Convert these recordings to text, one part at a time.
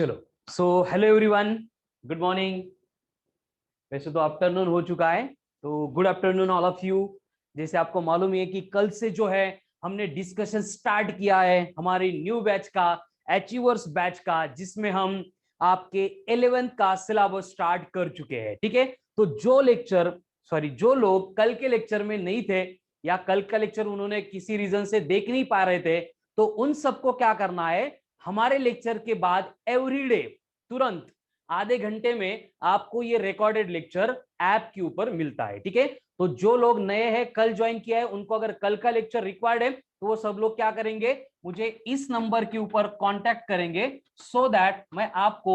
चलो, so hello everyone, good morning. वैसे तो आफ्टरनून हो चुका है, तो good afternoon all of you. जैसे आपको मालूम है कि कल से जो है हमने डिस्कशन स्टार्ट किया है हमारे न्यू बैच का, अचीवर्स बैच का, जिसमें हम आपके 11th का सिलेबस स्टार्ट कर चुके हैं। ठीक है, तो जो लोग कल के लेक्चर में नहीं थे या कल का लेक्चर उन्होंने किसी रीजन से देख नहीं पा रहे थे, तो उन सबको क्या करना है, हमारे लेक्चर के बाद एवरीडे तुरंत आधे घंटे में आपको ये रिकॉर्डेड लेक्चर ऐप के ऊपर मिलता है। ठीक है, तो जो लोग नए हैं, कल ज्वाइन किया है, उनको अगर कल का लेक्चर रिक्वायर्ड है तो वो सब लोग क्या करेंगे, मुझे इस नंबर के ऊपर कांटेक्ट करेंगे सो दैट मैं आपको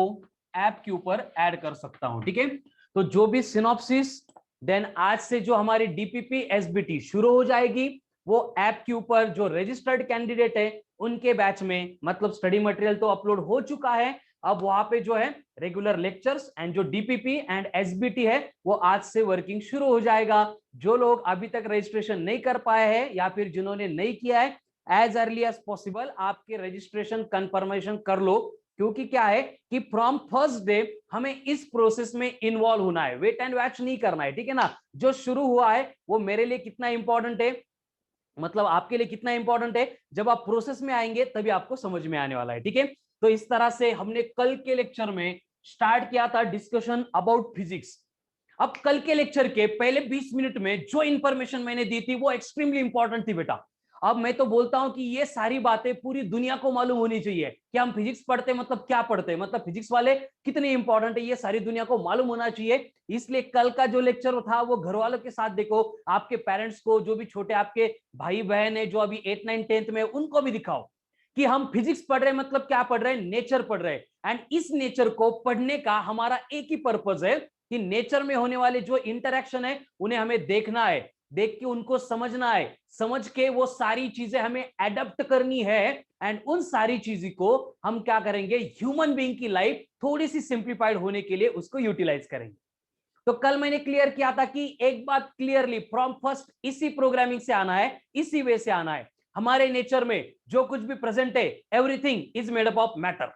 ऐप के ऊपर ऐड कर सकता हूं। ठीक है, तो जो भी सिनॉप्सिस, देन आज से जो हमारी डीपीपी एसबीटी शुरू हो जाएगी, वो ऐप के ऊपर जो रजिस्टर्ड कैंडिडेट है उनके बैच में, मतलब स्टडी मटेरियल तो अपलोड हो चुका है, अब वहां पे जो है रेगुलर लेक्चर्स एंड जो डीपीपी एंड एसबीटी है वो आज से वर्किंग शुरू हो जाएगा। जो लोग अभी तक रजिस्ट्रेशन नहीं कर पाए हैं या फिर जिन्होंने नहीं किया है, एज अर्ली एज पॉसिबल आपके रजिस्ट्रेशन कंफर्मेशन कर लो, क्योंकि क्या है कि फ्रॉम फर्स्ट डे हमें इस प्रोसेस में इन्वॉल्व होना है, वेट एंड वॉच नहीं करना है। ठीक है ना, जो शुरू हुआ है वो मेरे लिए कितना इंपॉर्टेंट है, मतलब आपके लिए कितना इंपॉर्टेंट है, जब आप प्रोसेस में आएंगे तभी आपको समझ में आने वाला है। ठीक है, तो इस तरह से हमने कल के लेक्चर में स्टार्ट किया था डिस्कशन अबाउट फिजिक्स। अब कल के लेक्चर के पहले 20 मिनट में जो इंफॉर्मेशन मैंने दी थी वो एक्सट्रीमली इंपॉर्टेंट थी बेटा। अब मैं तो बोलता हूं कि ये सारी बातें पूरी दुनिया को मालूम होनी चाहिए कि हम फिजिक्स पढ़ते मतलब क्या पढ़ते, मतलब फिजिक्स वाले कितने इंपॉर्टेंट है, ये सारी दुनिया को मालूम होना चाहिए। इसलिए कल का जो लेक्चर था वो घर वालों के साथ देखो, आपके पेरेंट्स को, जो भी छोटे आपके भाई बहन है जो अभी 8, 9, 10th में, उनको भी दिखाओ कि हम फिजिक्स पढ़ रहे हैं, मतलब क्या पढ़ रहे हैं, नेचर पढ़ रहे हैं। एंड इस नेचर को पढ़ने का हमारा एक ही पर्पज है कि नेचर में होने वाले जो इंटरेक्शन है उन्हें हमें देखना है, देख के उनको समझना है, समझ के वो सारी चीजें हमें एडप्ट करनी है। एंड उन सारी चीजों को हम क्या करेंगे, ह्यूमन बीइंग की लाइफ थोड़ी सी सिंप्लीफाइड होने के लिए उसको यूटिलाइज करेंगे। तो कल मैंने क्लियर किया था कि एक बात क्लियरली फ्रॉम फर्स्ट इसी प्रोग्रामिंग से आना है, इसी वे से आना है। हमारे नेचर में जो कुछ भी प्रेजेंट है, everything is made up of matter.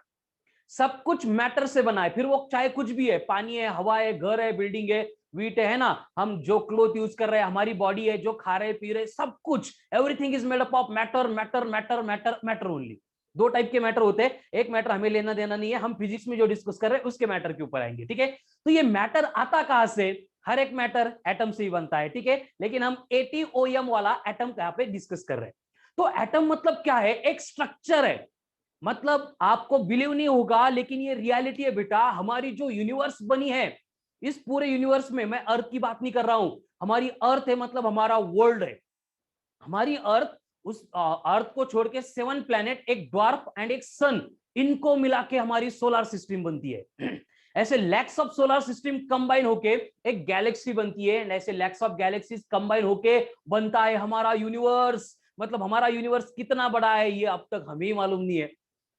सब कुछ मैटर से बना है, फिर वो चाहे कुछ भी है, पानी है, हवा है, घर है, बिल्डिंग है, वीट है ना, हम जो क्लोथ यूज कर रहे हैं, हमारी बॉडी है, जो खा रहे पी रहे, सब कुछ, everything is made up of matter matter matter matter matter only. दो टाइप के मैटर होते हैं, एक मैटर हमें लेना देना नहीं है, हम फिजिक्स में जो डिस्कस कर रहे हैं उसके मैटर के ऊपर आएंगे। ठीक है, तो ये मैटर आता कहां से, हर एक मैटर एटम से ही बनता है। ठीक है, लेकिन हम ATOM वाला एटम यहाँ पे डिस्कस कर रहे हैं। तो एटम मतलब क्या है, एक स्ट्रक्चर है, मतलब आपको बिलीव नहीं होगा लेकिन ये रियलिटी है बेटा। हमारी जो यूनिवर्स बनी है, इस पूरे यूनिवर्स में, मैं अर्थ की बात नहीं कर रहा हूं, हमारी अर्थ है, मतलब हमारा वर्ल्ड है, हमारी अर्थ, उस अर्थ को छोड़ के 7 प्लैनेट, एक ड्वार्फ एंड एक सन, इनको मिला के हमारी सोलर सिस्टम बनती है। ऐसे lakhs of solar system combine होके एक गैलेक्सी बनती है, एंड ऐसे लैक्स ऑफ गैलेक्सीज कंबाइन होके बनता है हमारा यूनिवर्स। मतलब हमारा यूनिवर्स कितना बड़ा है ये अब तक हमें मालूम नहीं है।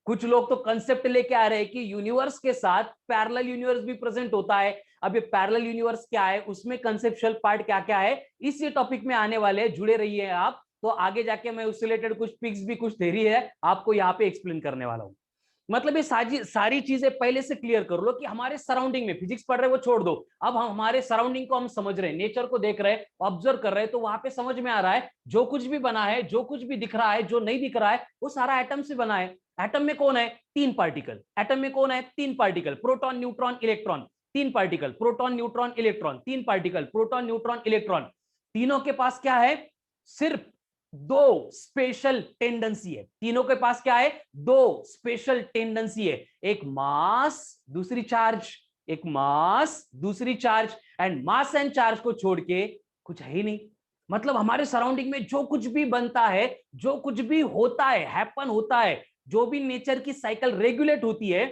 कुछ लोग तो कंसेप्ट लेके आ रहे हैं कि यूनिवर्स के साथ पैरेलल यूनिवर्स भी प्रेजेंट होता है। अब ये पैरेलल यूनिवर्स क्या है, उसमें कंसेप्चुअल पार्ट क्या क्या है, इसी टॉपिक में आने वाले, जुड़े रहिए आप। तो आगे जाके मैं उससे रिलेटेड कुछ पिक्स भी, कुछ थ्योरी है आपको यहाँ पे एक्सप्लेन करने वाला हूँ। मतलब ये सारी चीजें पहले से क्लियर कर लो कि हमारे सराउंडिंग में, फिजिक्स पढ़ रहे वो छोड़ दो, अब हम हमारे सराउंडिंग को हम समझ रहे हैं, नेचर को देख रहे हैं, ऑब्जर्व कर रहे हैं, तो वहां पे समझ में आ रहा है जो कुछ भी बना है, जो कुछ भी दिख रहा है, जो नहीं दिख रहा है, वो सारा एटम से बना है। एटम में कौन है, 3 पार्टिकल। एटम में कौन है, 3 particle, proton neutron electron. 3 particle, proton neutron electron. 3 particle, proton neutron electron. तीनों के पास क्या है, सिर्फ 2 स्पेशल टेंडेंसी है। तीनों के पास क्या है, 2 स्पेशल टेंडेंसी है, एक मास, दूसरी चार्ज। एक मास, दूसरी charge. And mass and charge को छोड़ के कुछ है ही नहीं। मतलब हमारे सराउंडिंग में जो कुछ भी बनता है, जो कुछ भी होता है, हैपन होता है, जो भी नेचर की साइकिल रेगुलेट होती है,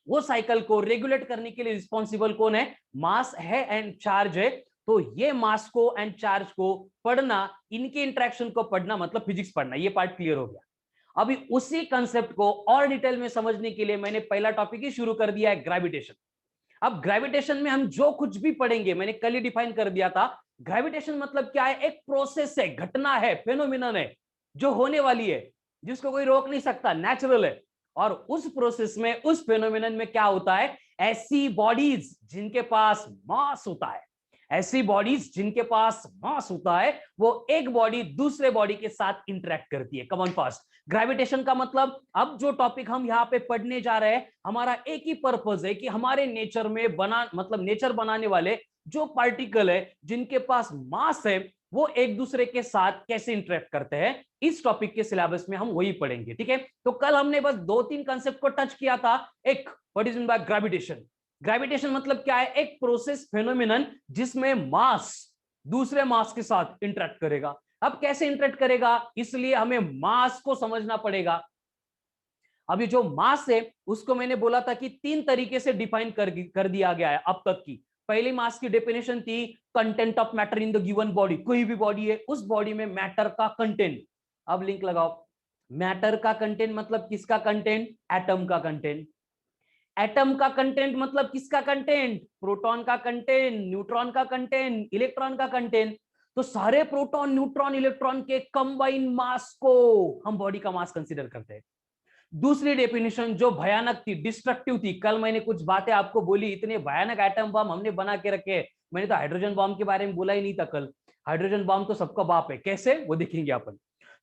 वो साइकिल को रेगुलेट करने के लिए रिस्पॉन्सिबल कौन है, मास है एंड चार्ज है। तो ये मास को एंड चार्ज को पढ़ना, इनके इंटरेक्शन को पढ़ना मतलब फिजिक्स पढ़ना, ये पार्ट क्लियर हो गया। अभी उसी कंसेप्ट को और डिटेल में समझने के लिए मैंने पहला टॉपिक ही शुरू कर दिया है, ग्रेविटेशन। अब ग्रेविटेशन में हम जो कुछ भी पढ़ेंगे, मैंने कल ही डिफाइन कर दिया था, ग्रेविटेशन मतलब क्या है, एक प्रोसेस है, घटना है, फेनोमिनन है, जो होने वाली है, जिसको कोई रोक नहीं सकता, नेचुरल है। और उस प्रोसेस में, उस फेनोमेनन में क्या होता है, ऐसी बॉडीज जिनके पास मास होता है, ऐसी बॉडीज जिनके पास मास होता है, वो एक बॉडी दूसरे बॉडी के साथ इंटरेक्ट करती है। Come on fast. ग्रेविटेशन का मतलब, अब जो टॉपिक हम यहाँ पे पढ़ने जा रहे हैं, हमारा एक ही पर्पस है कि हमारे नेचर में बना, मतलब नेचर बनाने वाले जो पार्टिकल है जिनके पास मास है, वो एक दूसरे के साथ कैसे इंटरेक्ट करते हैं, इस टॉपिक के सिलेबस में हम वही पढ़ेंगे। ठीक है, तो कल हमने बस 2-3 कंसेप्ट को टच किया था। एक, what is mean by gravitation. Gravitation मतलब क्या है, एक प्रोसेस, फेनोमेनन जिसमें मास दूसरे मास के साथ इंटरेक्ट करेगा। अब कैसे इंटरेक्ट करेगा, इसलिए हमें मास को समझना पड़ेगा। अभी जो मास है उसको मैंने बोला था कि 3 तरीके से डिफाइन कर दिया गया है अब तक की। पहली मास की डेफिनेशन थी content of matter in the given body. कोई भी बॉडी है, उस बॉडी में मैटर का कंटेंट। अब लिंक लगाओ, मैटर का कंटेंट मतलब किसका कंटेंट, एटम का कंटेंट। एटम का कंटेंट मतलब किसका कंटेंट, प्रोटॉन का कंटेंट, न्यूट्रॉन का कंटेंट, इलेक्ट्रॉन का कंटेंट। तो सारे प्रोटॉन, न्यूट्रॉन, इलेक्ट्रॉन के कंबाइन मास को हम बॉडी का मास कंसीडर करते हैं। दूसरी डेफिनेशन जो भयानक थी, डिस्ट्रक्टिव थी, कल मैंने कुछ बातें आपको बोली, इतने भयानक एटम बम हमने बना के रखे। मैंने तो हाइड्रोजन बम के बारे में बोला ही नहीं था कल। हाइड्रोजन बम तो सबका बाप है, कैसे वो देखेंगे अपन।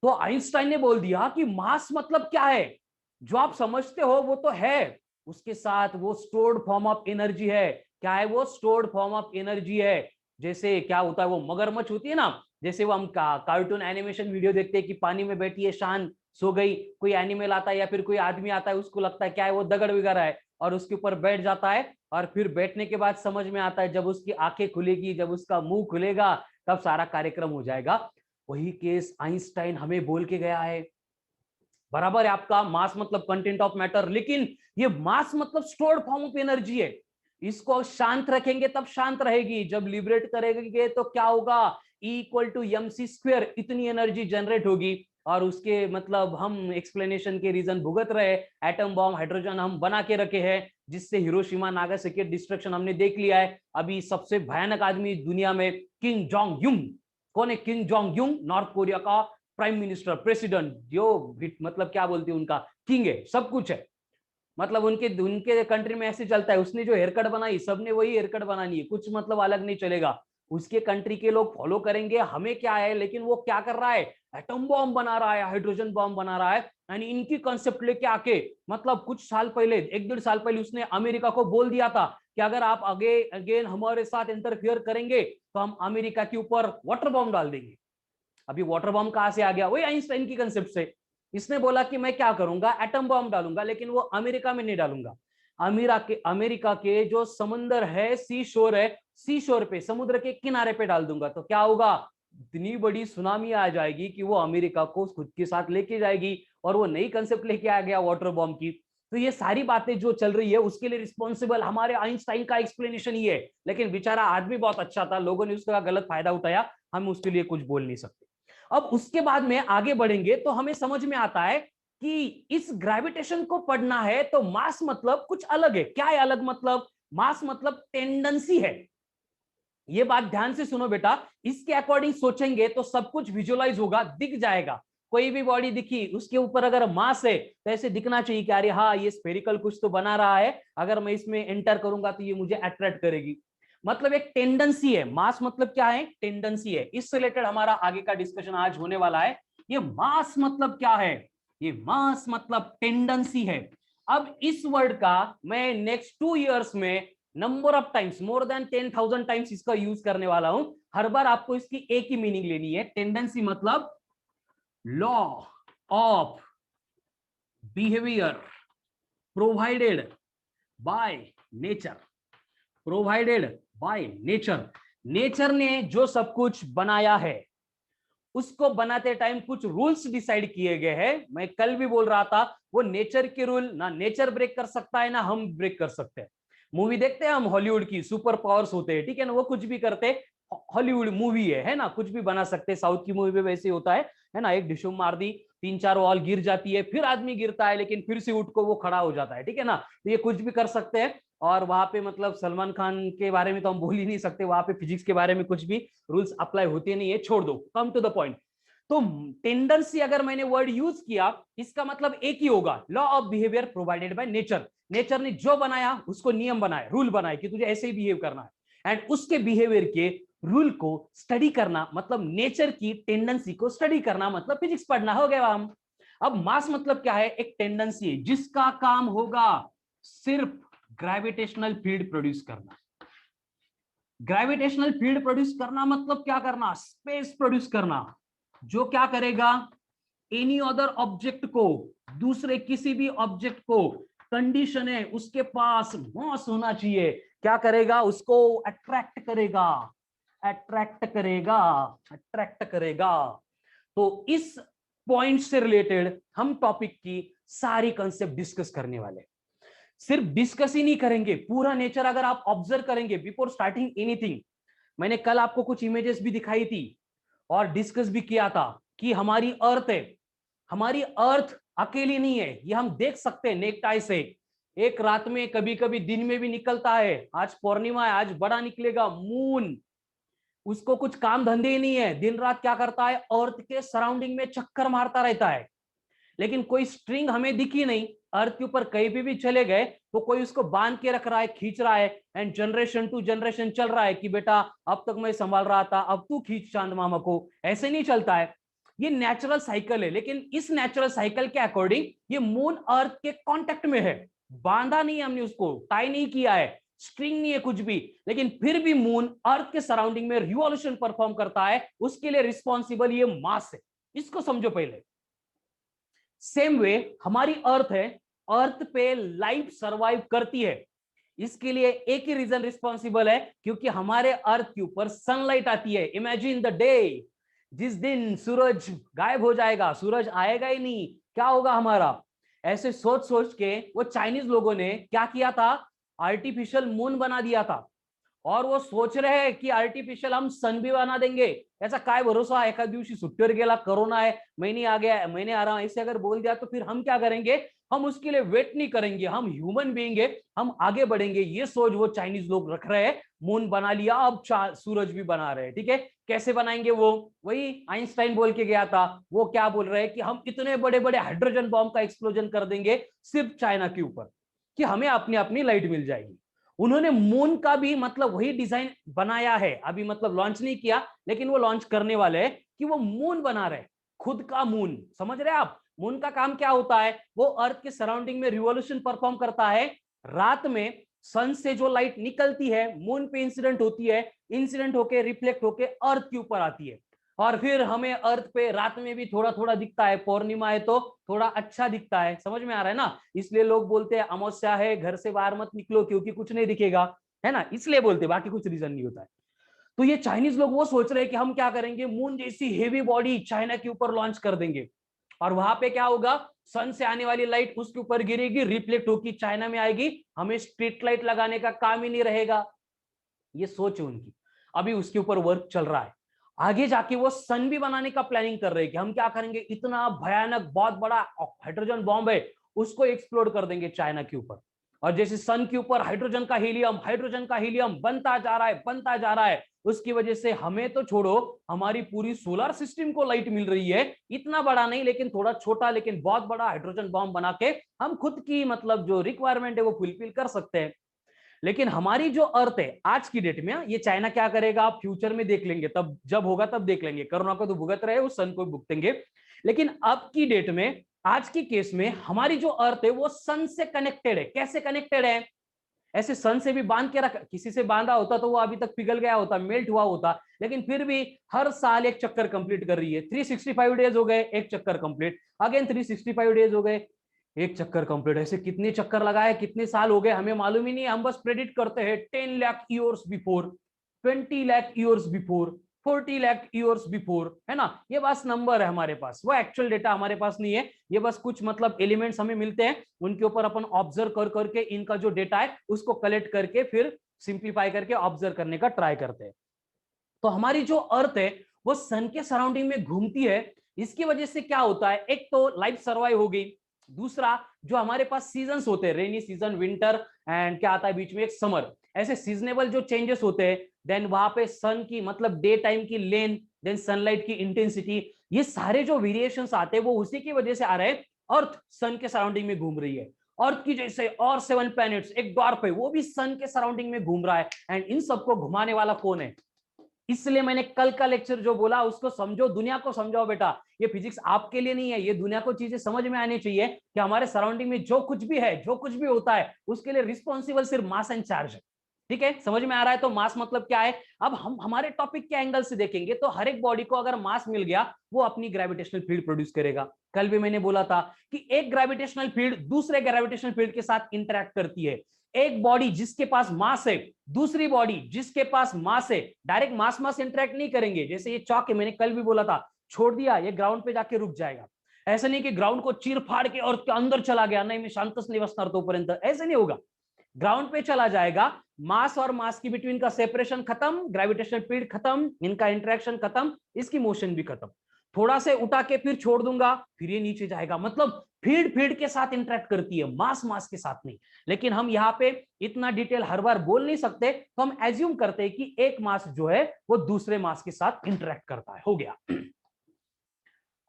तो आइंस्टाइन ने बोल दिया कि मास मतलब क्या है, जो आप समझते हो वो तो है, उसके साथ वो स्टोर्ड फॉर्म ऑफ एनर्जी है। क्या है वो, स्टोर्ड फॉर्म ऑफ एनर्जी है। जैसे क्या होता है, वो मगरमच्छ होती है ना, जैसे वो हम कार्टून एनिमेशन वीडियो देखते हैं कि पानी में बैठी है शान, सो गई, कोई एनिमल आता है या फिर कोई आदमी आता है, उसको लगता है क्या है वो दगड़ वगैरह है, और उसके ऊपर बैठ जाता है, और फिर बैठने के बाद समझ में आता है, जब उसकी आंखें खुलेगी, जब उसका मुंह खुलेगा, तब सारा कार्यक्रम हो जाएगा। वही केस आइंस्टाइन हमें बोल के गया है। बराबर है आपका, मास मतलब कंटेंट ऑफ मैटर, लेकिन ये मास मतलब स्टोर्ड फॉर्म ऑफ एनर्जी है। इसको शांत रखेंगे तब शांत रहेगी, जब लिबरेट करेंगे तो क्या होगा, E=mc², इतनी एनर्जी जनरेट होगी। और उसके मतलब हम एक्सप्लेनेशन के रीजन भुगत रहे, एटम बॉम्ब, हाइड्रोजन हम बना के रखे हैं, जिससे हिरोशिमा नागासाकी डिस्ट्रक्शन हमने देख लिया है। अभी सबसे भयानक आदमी दुनिया में किम जोंग यूंग। कौन है Kim Jong Un, North Korea का प्राइम मिनिस्टर, प्रेसिडेंट, जो मतलब क्या बोलते हैं, उनका किंग है, सब कुछ है। मतलब उनके कंट्री में ऐसे चलता है, उसने जो हेयर कट बनाई सबने वही हेयर कट बनानी है, कुछ मतलब अलग नहीं चलेगा। उसके कंट्री के लोग फॉलो करेंगे, हमें क्या है, लेकिन वो क्या कर रहा है, एटम बॉम्ब बना रहा है, हाइड्रोजन बॉम्ब बना रहा है। यानी इनकी कॉन्सेप्ट लेके आके, मतलब कुछ साल पहले, 1-1.5 साल पहले उसने अमेरिका को बोल दिया था कि अगर आप आगे अगेन हमारे साथ इंटरफियर करेंगे तो हम अमेरिका के ऊपर वाटर बॉम्ब डाल देंगे। अभी वाटर बॉम्ब कहां से आ गया, वही आइंस्टाइन की कंसेप्ट से। इसने बोला कि मैं क्या करूंगा, एटम बॉम्ब डालूंगा, लेकिन वो अमेरिका में नहीं डालूंगा। अमेरिका के जो समुद्र है, सी शोर है, सी शोर पे, समुद्र के किनारे पे डाल दूंगा। तो क्या होगा, इतनी बड़ी सुनामी आ जाएगी कि वो अमेरिका को खुद के साथ लेके जाएगी। और वो नई कंसेप्ट लेके आ गया वाटर बॉम्ब की। तो ये सारी बातें जो चल रही है उसके लिए रिस्पॉन्सिबल हमारे आइंस्टाइन का एक्सप्लेनेशन ही है। लेकिन बेचारा आदमी बहुत अच्छा था, लोगों ने उसका गलत फायदा उठाया, हम उसके लिए कुछ बोल नहीं सकते। अब उसके बाद में आगे बढ़ेंगे तो हमें समझ में आता है कि इस ग्रेविटेशन को पढ़ना है तो मास मतलब कुछ अलग है। क्या है अलग मतलब, मास मतलब टेंडेंसी है। ये बात ध्यान से सुनो बेटा, इसके अकॉर्डिंग सोचेंगे तो सब कुछ विजुअलाइज होगा, दिख जाएगा। कोई भी बॉडी दिखी, उसके ऊपर अगर मास है तो ऐसे दिखना चाहिए कि अरे हाँ ये स्फेरिकल कुछ तो बना रहा है, अगर मैं इसमें एंटर करूंगा तो ये मुझे अट्रैक्ट करेगी। मतलब एक टेंडेंसी है। मास मतलब क्या है, टेंडेंसी है। इससे रिलेटेड हमारा आगे का डिस्कशन आज होने वाला है। ये मास मतलब क्या है, ये मास मतलब टेंडेंसी है। अब इस वर्ड का मैं नेक्स्ट 2 इयर्स में number of times, more than 10,000 times इसका यूज करने वाला हूं। हर बार आपको इसकी एक ही मीनिंग लेनी है। टेंडेंसी मतलब law of behaviour provided by nature, provided by nature. Nature ने जो सब कुछ बनाया है, उसको बनाते टाइम कुछ रूल्स डिसाइड किए गए हैं। मैं कल भी बोल रहा था, वो नेचर के रूल ना नेचर ब्रेक कर सकता है ना हम ब्रेक कर सकते हैं। मूवी देखते हैं हम हॉलीवुड की, सुपर पावर्स होते हैं, ठीक है ना, वो कुछ भी करते, हॉलीवुड मूवी है ना, कुछ भी बना सकते हैं। साउथ की मूवी में वैसे होता है ना, एक डिशुम मार दी, 3-4 वॉल गिर जाती है, फिर आदमी गिरता है लेकिन फिर से उठ को वो खड़ा हो जाता है, ठीक है ना। तो ये कुछ भी कर सकते हैं। और वहां पे मतलब सलमान खान के बारे में तो हम बोल ही नहीं सकते, वहां पे फिजिक्स के बारे में कुछ भी रूल्स अप्लाई होते नहीं है, छोड़ दो, कम टू द पॉइंट। तो टेंडेंसी अगर मैंने वर्ड यूज किया, इसका मतलब एक ही होगा, law of behaviour provided by nature. Nature ने जो बनाया उसको नियम बनाया, रूल बनाए कि तुझे ऐसे ही बिहेव करना है, एंड उसके बिहेवियर के रूल को स्टडी करना मतलब नेचर की टेंडेंसी को स्टडी करना मतलब फिजिक्स पढ़ना। हो गया हम। अब मास मतलब क्या है? एक टेंडेंसी है जिसका काम होगा सिर्फ ग्रेविटेशनल फील्ड प्रोड्यूस करना। ग्रेविटेशनल फील्ड प्रोड्यूस करना मतलब क्या करना? स्पेस प्रोड्यूस करना। जो क्या करेगा? एनी अदर ऑब्जेक्ट को, दूसरे किसी भी ऑब्जेक्ट को, कंडीशन है उसके पास मास होना चाहिए, क्या करेगा? उसको अट्रैक्ट करेगा, अट्रैक्ट करेगा, अट्रैक्ट करेगा। तो इस पॉइंट से रिलेटेड हम टॉपिक की सारी कंसेप्ट डिस्कस करने वाले। सिर्फ डिस्कस ही नहीं करेंगे, पूरा नेचर अगर आप ऑब्जर्व करेंगे बिफोर स्टार्टिंग एनीथिंग। मैंने कल आपको कुछ इमेजेस भी दिखाई थी और डिस्कस भी किया था कि हमारी अर्थ है, हमारी अर्थ अकेली नहीं है, ये हम देख सकते हैं नेक्ट आई से। एक रात में, कभी कभी दिन में भी निकलता है। आज पूर्णिमा है, आज बड़ा निकलेगा मून। उसको कुछ काम धंधे ही नहीं है, दिन रात क्या करता है? अर्थ के सराउंडिंग में चक्कर मारता रहता है। लेकिन कोई स्ट्रिंग हमें दिखी नहीं। अर्थ के ऊपर कहीं भी चले गए तो कोई उसको बांध के रख रहा है, खींच रहा है, एंड जनरेशन टू जनरेशन चल रहा है कि बेटा अब तक मैं संभाल रहा था, अब तू खींच चांद मामा को। ऐसे नहीं चलता है, ये नेचुरल साइकिल है। लेकिन इस नेचुरल साइकिल के अकॉर्डिंग ये मून अर्थ के कांटेक्ट में है, बांधा नहीं हमने, उसको टाई नहीं किया है, स्ट्रिंग नहीं है कुछ भी। लेकिन फिर भी मून अर्थ के सराउंडिंग में रिवॉल्यूशन परफॉर्म करता है, उसके लिए रिस्पॉन्सिबल ये मास है। इसको समझो पहले। सेम वे हमारी अर्थ है, अर्थ पे लाइफ सरवाइव करती है। इसके लिए एक ही रीजन रिस्पॉन्सिबल है, क्योंकि हमारे अर्थ के ऊपर सनलाइट आती है। इमेजिन द डे, जिस दिन सूरज गायब हो जाएगा, सूरज आएगा ही नहीं, क्या होगा हमारा? ऐसे सोच सोच के वो चाइनीज लोगों ने क्या किया था? आर्टिफिशियल मून बना दिया था। और वो सोच रहे हैं कि आर्टिफिशियल हम सन भी बना देंगे। ऐसा काय भरोसा? एका दिवशी सुट्टीवर गेला, कोरोना है, महीने आ गया, महीने आ रहा, ऐसे अगर बोल दिया तो फिर हम क्या करेंगे? हम उसके लिए वेट नहीं करेंगे, हम ह्यूमन बीइंग है, हम आगे बढ़ेंगे। ये सोच वो चाइनीज लोग रख रहे हैं। मून बना लिया, अब सूरज भी बना रहे हैं। ठीक है, कैसे बनाएंगे? वो वही आइंस्टाइन बोल के गया था। वो क्या बोल रहे हैं कि हम इतने बड़े बड़े हाइड्रोजन बॉम्ब का एक्सप्लोजन कर देंगे सिर्फ चाइना के ऊपर, कि हमें अपनी अपनी लाइट मिल जाएगी। उन्होंने मून का भी मतलब वही डिजाइन बनाया है, अभी मतलब लॉन्च नहीं किया, लेकिन वो लॉन्च करने वाले हैं कि वो मून बना रहे, खुद का मून। समझ रहे आप? मून का काम क्या होता है? वो अर्थ के सराउंडिंग में रिवॉल्यूशन परफॉर्म करता है। रात में सन से जो लाइट निकलती है, मून पे इंसिडेंट होती है, इंसिडेंट होके रिफ्लेक्ट होके अर्थ के ऊपर आती है, और फिर हमें अर्थ पे रात में भी थोड़ा थोड़ा दिखता है। पूर्णिमा है तो थोड़ा अच्छा दिखता है। समझ में आ रहा है ना? इसलिए लोग बोलते हैं अमावस्या है, घर से बाहर मत निकलो क्योंकि कुछ नहीं दिखेगा, है ना? इसलिए बोलते, बाकी कुछ रीजन नहीं होता है। तो ये चाइनीज लोग वो सोच रहे हैं कि हम क्या करेंगे? मून जैसी हेवी बॉडी चाइना के ऊपर लॉन्च कर देंगे, और वहां पे क्या होगा? सन से आने वाली लाइट उसके ऊपर गिरेगी, रिफ्लेक्ट होगी, चाइना में आएगी, हमें स्ट्रीट लाइट लगाने का काम ही नहीं रहेगा। ये सोच है उनकी। अभी उसके ऊपर वर्क चल रहा है। आगे जाके वो सन भी बनाने का प्लानिंग कर रहे हैं कि हम क्या करेंगे, इतना भयानक बहुत बड़ा हाइड्रोजन बॉम्ब है, उसको एक्सप्लोड कर देंगे चाइना के ऊपर। और जैसे सन के ऊपर हाइड्रोजन का हीलियम बनता जा रहा है, बनता जा रहा है, उसकी वजह से हमें तो छोड़ो, हमारी पूरी सोलर सिस्टम को लाइट मिल रही है। इतना बड़ा नहीं, लेकिन थोड़ा छोटा, लेकिन बहुत बड़ा हाइड्रोजन बॉम्ब बना के हम खुद की मतलब जो रिक्वायरमेंट है वो फुलफिल कर सकते हैं। लेकिन हमारी जो अर्थ है आज की डेट में, ये चाइना क्या करेगा आप फ्यूचर में देख लेंगे, तब जब होगा तब देख लेंगे। कोरोना को तो भुगत रहे, उस सन को भुगतेंगे। लेकिन अब की डेट में, आज की केस में, हमारी जो अर्थ है वो सन से कनेक्टेड है। कैसे कनेक्टेड है? ऐसे सन से भी बांध के रखा, किसी से बांधा होता तो वो अभी तक पिघल गया होता, मेल्ट हुआ होता। लेकिन फिर भी हर साल एक चक्कर कंप्लीट कर रही है। 365 डेज हो गए, एक चक्कर कंप्लीट, अगेन 365 डेज हो गए, एक चक्कर कंप्लीट। ऐसे कितने चक्कर लगाए, कितने साल हो गए हमें मालूम ही नहीं। हम बस प्रेडिक्ट करते हैं 10 lakh years before, 20 lakh years before, 40 lakh years before, है ना? ये बस नंबर है हमारे पास, वो एक्चुअल डेटा हमारे पास नहीं है। ये बस कुछ मतलब एलिमेंट्स हमें मिलते हैं, उनके ऊपर अपन ऑब्जर्व कर करके इनका जो डेटा है उसको कलेक्ट करके फिर सिंप्लीफाई करके ऑब्जर्व करने का ट्राई करते हैं। तो हमारी जो अर्थ है वो सन के सराउंडिंग में घूमती है। इसकी वजह से क्या होता है? एक तो लाइफ सर्वाइव हो गई, दूसरा जो हमारे पास सीजन्स होते हैं, रेनी सीजन, विंटर, एंड क्या आता है बीच में? एक समर। ऐसे सीजनेबल जो चेंजेस होते हैं, देन वहां पे सन की मतलब डे टाइम की लेंथ, देन सनलाइट की इंटेंसिटी, ये सारे जो वेरिएशंस आते हैं वो उसी की वजह से आ रहे हैं। अर्थ सन के सराउंडिंग में घूम रही है, अर्थ की जैसे और 7 प्लैनेट्स, एक द्वार पे वो भी सन के सराउंडिंग में घूम रहा है, एंड इन सबको घुमाने वाला कौन है? इसलिए मैंने कल का लेक्चर जो बोला उसको समझो, दुनिया को समझाओ बेटा। ये फिजिक्स आपके लिए नहीं है, ये दुनिया को चीजें समझ में आनी चाहिए कि हमारे सराउंडिंग में जो कुछ भी है, जो कुछ भी होता है, उसके लिए रिस्पॉन्सिबल सिर्फ मास एंड चार्ज है। ठीक है, समझ में आ रहा है? तो मास मतलब क्या है? अब हम हमारे टॉपिक के एंगल से देखेंगे तो हर एक बॉडी को अगर मास मिल गया, वो अपनी ग्रेविटेशनल फील्ड प्रोड्यूस करेगा। कल भी मैंने बोला था कि एक ग्रेविटेशनल फील्ड दूसरे ग्रेविटेशनल फील्ड के साथ इंटरैक्ट करती है। एक बॉडी जिसके पास मास है, दूसरी बॉडी जिसके पास मास है, डायरेक्ट मास मास इंटरैक्ट नहीं करेंगे। जैसे ये चौक है, मैंने कल भी बोला था, छोड़ दिया ये ग्राउंड पे जाके रुक जाएगा। ऐसा नहीं कि ग्राउंड को चीर फाड़ के और के अंदर चला गया, नहीं मैं शांतच निवसणार तोपर्यंत, ऐसे नहीं होगा। ग्राउंड पे चला जाएगा, मास और मास की बिटवीन का सेपरेशन खत्म, ग्रेविटेशनल फील्ड खत्म, इनका इंटरेक्शन खत्म, इसकी मोशन भी खत्म। थोड़ा से उठा के फिर छोड़ दूंगा, फिर ये नीचे जाएगा। मतलब फील्ड फील्ड के साथ इंटरेक्ट करती है, मास मास के साथ नहीं। लेकिन हम यहाँ पे इतना डिटेल हर बार बोल नहीं सकते, तो हम एज्यूम करते हैं कि एक मास जो है वो दूसरे मास के साथ इंटरेक्ट करता है। हो गया।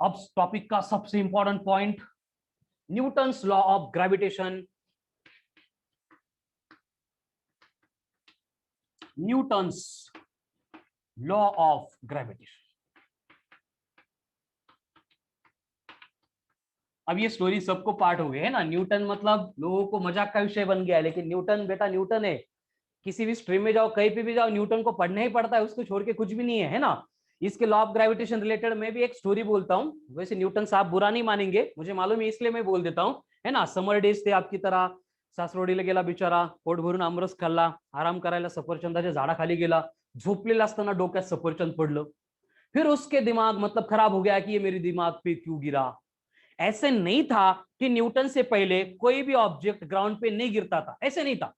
अब टॉपिक का सबसे important point, Newton's law of gravitation. Newton's law of gravitation. अब ये स्टोरी सबको पार्ट हो गई है ना। न्यूटन मतलब लोगों को मजाक का विषय बन गया है, लेकिन न्यूटन बेटा न्यूटन है। किसी भी स्ट्रीम में जाओ, कहीं पे भी जाओ, न्यूटन को पढ़ना ही पड़ता है, उसको छोड़ के कुछ भी नहीं है, है ना। इसके लॉ ऑफ ग्रेविटेशन रिलेटेड मैं भी एक स्टोरी बोलता हूँ। वैसे न्यूटन साहब बुरा नहीं मानेंगे, मुझे मालूम है, इसलिए मैं बोल देता हूँ, है ना। समर डेज थे आपकी तरह, सासरोडीला गेला बिचारा, पोट भरून आमरस खाल्ला, आराम करायला सफरचंदाच्या झाडाखाली गेला, झोपलेला असताना डोक्यात सफरचंद पडलं, फिर उसके दिमाग मतलब खराब हो गया कि ये मेरे दिमाग पे क्यों गिरा। ऐसे नहीं था कि न्यूटन से पहले कोई भी ऑब्जेक्ट ग्राउंड पे नहीं गिरता था, ऐसे नहीं था।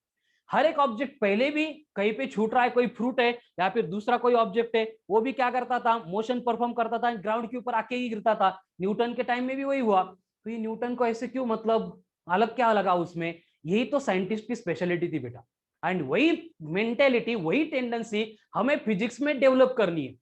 हर एक ऑब्जेक्ट पहले भी कहीं पे छूट रहा है, कोई फ्रूट है या फिर दूसरा कोई ऑब्जेक्ट है, वो भी क्या करता था, मोशन परफॉर्म करता था, ग्राउंड के ऊपर आके ही गिरता था। न्यूटन के टाइम में भी वही हुआ। तो ये न्यूटन को ऐसे क्यों, मतलब अलग क्या लगा उसमें? यही तो साइंटिस्ट की स्पेशलिटी थी बेटा। एंड वही मेंटेलिटी, वही टेंडेंसी हमें फिजिक्स में डेवलप करनी है।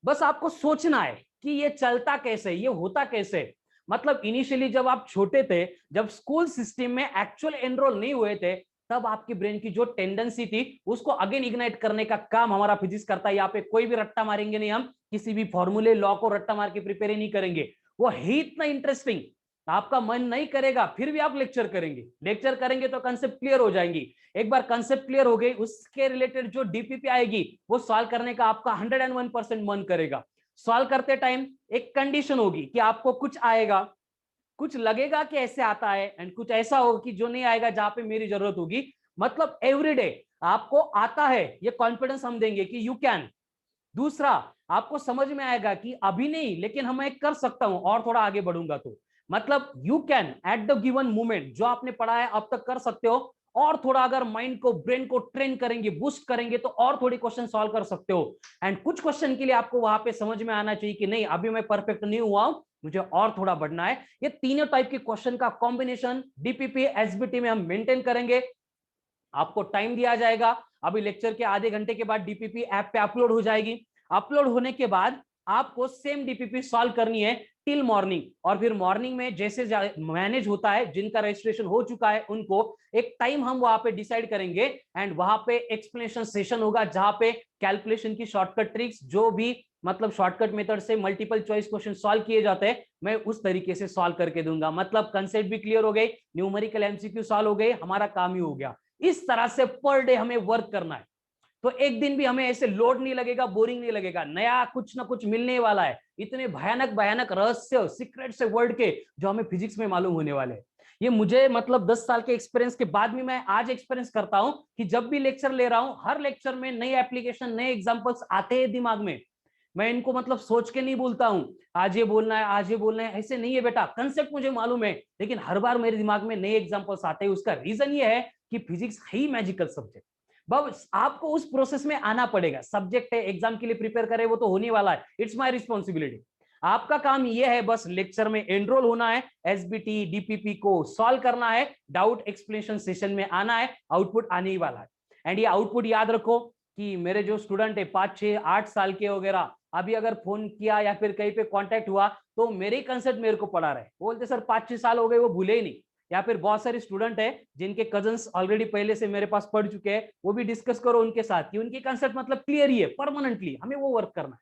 बस आपको सोचना है कि ये चलता कैसे, ये होता कैसे। मतलब इनिशियली जब आप छोटे थे, जब स्कूल सिस्टम में एक्चुअल एनरोल नहीं हुए थे, तब आपकी ब्रेन की जो टेंडेंसी थी उसको अगेन इग्नाइट करने का काम हमारा फिजिक्स करता है। यहाँ पे कोई भी रट्टा मारेंगे नहीं, हम किसी भी फॉर्मूले लॉ को रट्टा मार के प्रिपेयर ही नहीं करेंगे। वो है इतना इंटरेस्टिंग, आपका मन नहीं करेगा फिर भी आप लेक्चर करेंगे। लेक्चर करेंगे तो कंसेप्ट क्लियर हो जाएंगी। एक बार कंसेप्ट क्लियर हो गई, उसके रिलेटेड जो डीपीपी आएगी वो सॉल्व करने का आपका 101% मन करेगा। सॉल्व करते टाइम एक कंडीशन होगी कि आपको कुछ आएगा, कुछ लगेगा कि ऐसे आता है, एंड कुछ ऐसा होगा कि जो नहीं आएगा, जहां पे मेरी जरूरत होगी। मतलब एवरीडे आपको आता है, ये कॉन्फिडेंस हम देंगे कि यू कैन। दूसरा, आपको समझ में आएगा कि अभी नहीं, लेकिन हम मैं कर सकता हूं और थोड़ा आगे बढ़ूंगा तो। मतलब you can at the given moment, जो आपने पढ़ा है अब तक कर सकते हो, और थोड़ा अगर माइंड को, ब्रेन को ट्रेन करेंगे, बूस्ट करेंगे, तो और थोड़ी क्वेश्चन सॉल्व कर सकते हो। एंड कुछ क्वेश्चन के लिए आपको वहां पे समझ में आना चाहिए कि नहीं, अभी मैं परफेक्ट नहीं हुआ हूं, मुझे और थोड़ा बढ़ना है। ये तीनों टाइप के क्वेश्चन का कॉम्बिनेशन डीपीपी एसबीटी में हम मेंटेन करेंगे। आपको टाइम दिया जाएगा, अभी लेक्चर के आधे घंटे के बाद डीपीपी ऐप पे अपलोड हो जाएगी। अपलोड होने के बाद आपको सेम डीपीपी सॉल्व करनी है टिल मॉर्निंग। और फिर मॉर्निंग में जैसे मैनेज होता है, जिनका रजिस्ट्रेशन हो चुका है उनको एक टाइम हम वहां पे डिसाइड करेंगे, एंड वहां पे एक्सप्लेनेशन सेशन होगा, जहां पे कैलकुलेशन की शॉर्टकट ट्रिक्स, जो भी मतलब शॉर्टकट मेथड से मल्टीपल चॉइस क्वेश्चन सॉल्व किए जाते हैं, मैं उस तरीके से सॉल्व करके दूंगा। मतलब कंसेप्ट भी क्लियर हो गई, न्यूमेरिकल एमसीक्यू सॉल्व हो गए, हमारा काम ही हो गया। इस तरह से पर डे हमें वर्क करना है, तो एक दिन भी हमें ऐसे लोड नहीं लगेगा, बोरिंग नहीं लगेगा, नया कुछ ना कुछ मिलने वाला है। इतने भयानक भयानक रहस्य, सीक्रेट से वर्ड के जो हमें फिजिक्स में मालूम होने वाले हैं। ये मुझे मतलब 10 साल के एक्सपीरियंस के बाद भी मैं आज एक्सपीरियंस करता हूं कि जब भी लेक्चर ले रहा हूं, हर लेक्चर में नई एप्लीकेशन, नए एग्जांपल्स आते हैं दिमाग में। मैं इनको मतलब सोच के नहीं बोलता हूं, आज ये बोलना है, आज ये बोलना है, ऐसे नहीं है बेटा। कंसेप्ट मुझे मालूम है, लेकिन हर बार मेरे दिमाग में नए एग्जांपल्स आते हैं। उसका रीजन ये है कि फिजिक्स है ही मैजिकल सब्जेक्ट। बस आपको उस प्रोसेस में आना पड़ेगा। सब्जेक्ट है, एग्जाम के लिए प्रिपेयर करे, वो तो होने वाला है, इट्स माय रिस्पॉन्सिबिलिटी। आपका काम ये है बस लेक्चर में एनरोल होना है, एसबीटी डीपीपी को सॉल्व करना है, डाउट एक्सप्लेनेशन सेशन में आना है, आउटपुट आने ही वाला है। एंड ये आउटपुट याद रखो कि मेरे जो स्टूडेंट है 5, 6, 8 साल के वगैरह, अभी अगर फोन किया या फिर कहीं पे कांटेक्ट हुआ तो मेरे ही कंसेप्ट मेरे को पढ़ा रहे, बोलते सर 5-6 साल हो गए वो भूले ही नहीं। या फिर बहुत सारे स्टूडेंट है जिनके कजन्स ऑलरेडी पहले से मेरे पास पढ़ चुके हैं, वो भी डिस्कस करो उनके साथ कि उनकी कंसेप्ट मतलब क्लियर ही है, परमानेंटली हमें वो वर्क करना है,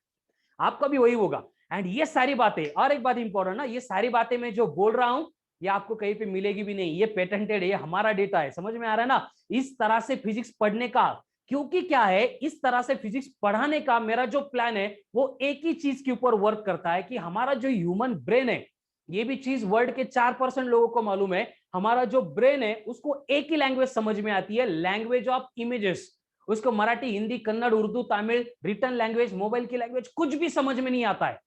आपका भी वही होगा। एंड ये सारी बातें, और एक बात इंपॉर्टेंट ना, ये सारी बातें मैं जो बोल रहा हूं ये आपको कहीं पे मिलेगी भी नहीं, ये पेटेंटेड है, ये हमारा डेटा है, समझ में आ रहा है ना। इस तरह से फिजिक्स पढ़ने का, क्योंकि क्या है, इस तरह से फिजिक्स पढ़ाने का मेरा जो प्लान है वो एक ही चीज के ऊपर वर्क करता है कि हमारा जो ह्यूमन ब्रेन है, ये भी चीज वर्ल्ड के 4% लोगों को मालूम है, हमारा जो ब्रेन है उसको एक ही लैंग्वेज समझ में आती है, लैंग्वेज ऑफ इमेजेस। उसको Marathi, Hindi, Kannada, Urdu, Tamil, return language, mobile की लैंग्वेज कुछ भी समझ में नहीं आता है,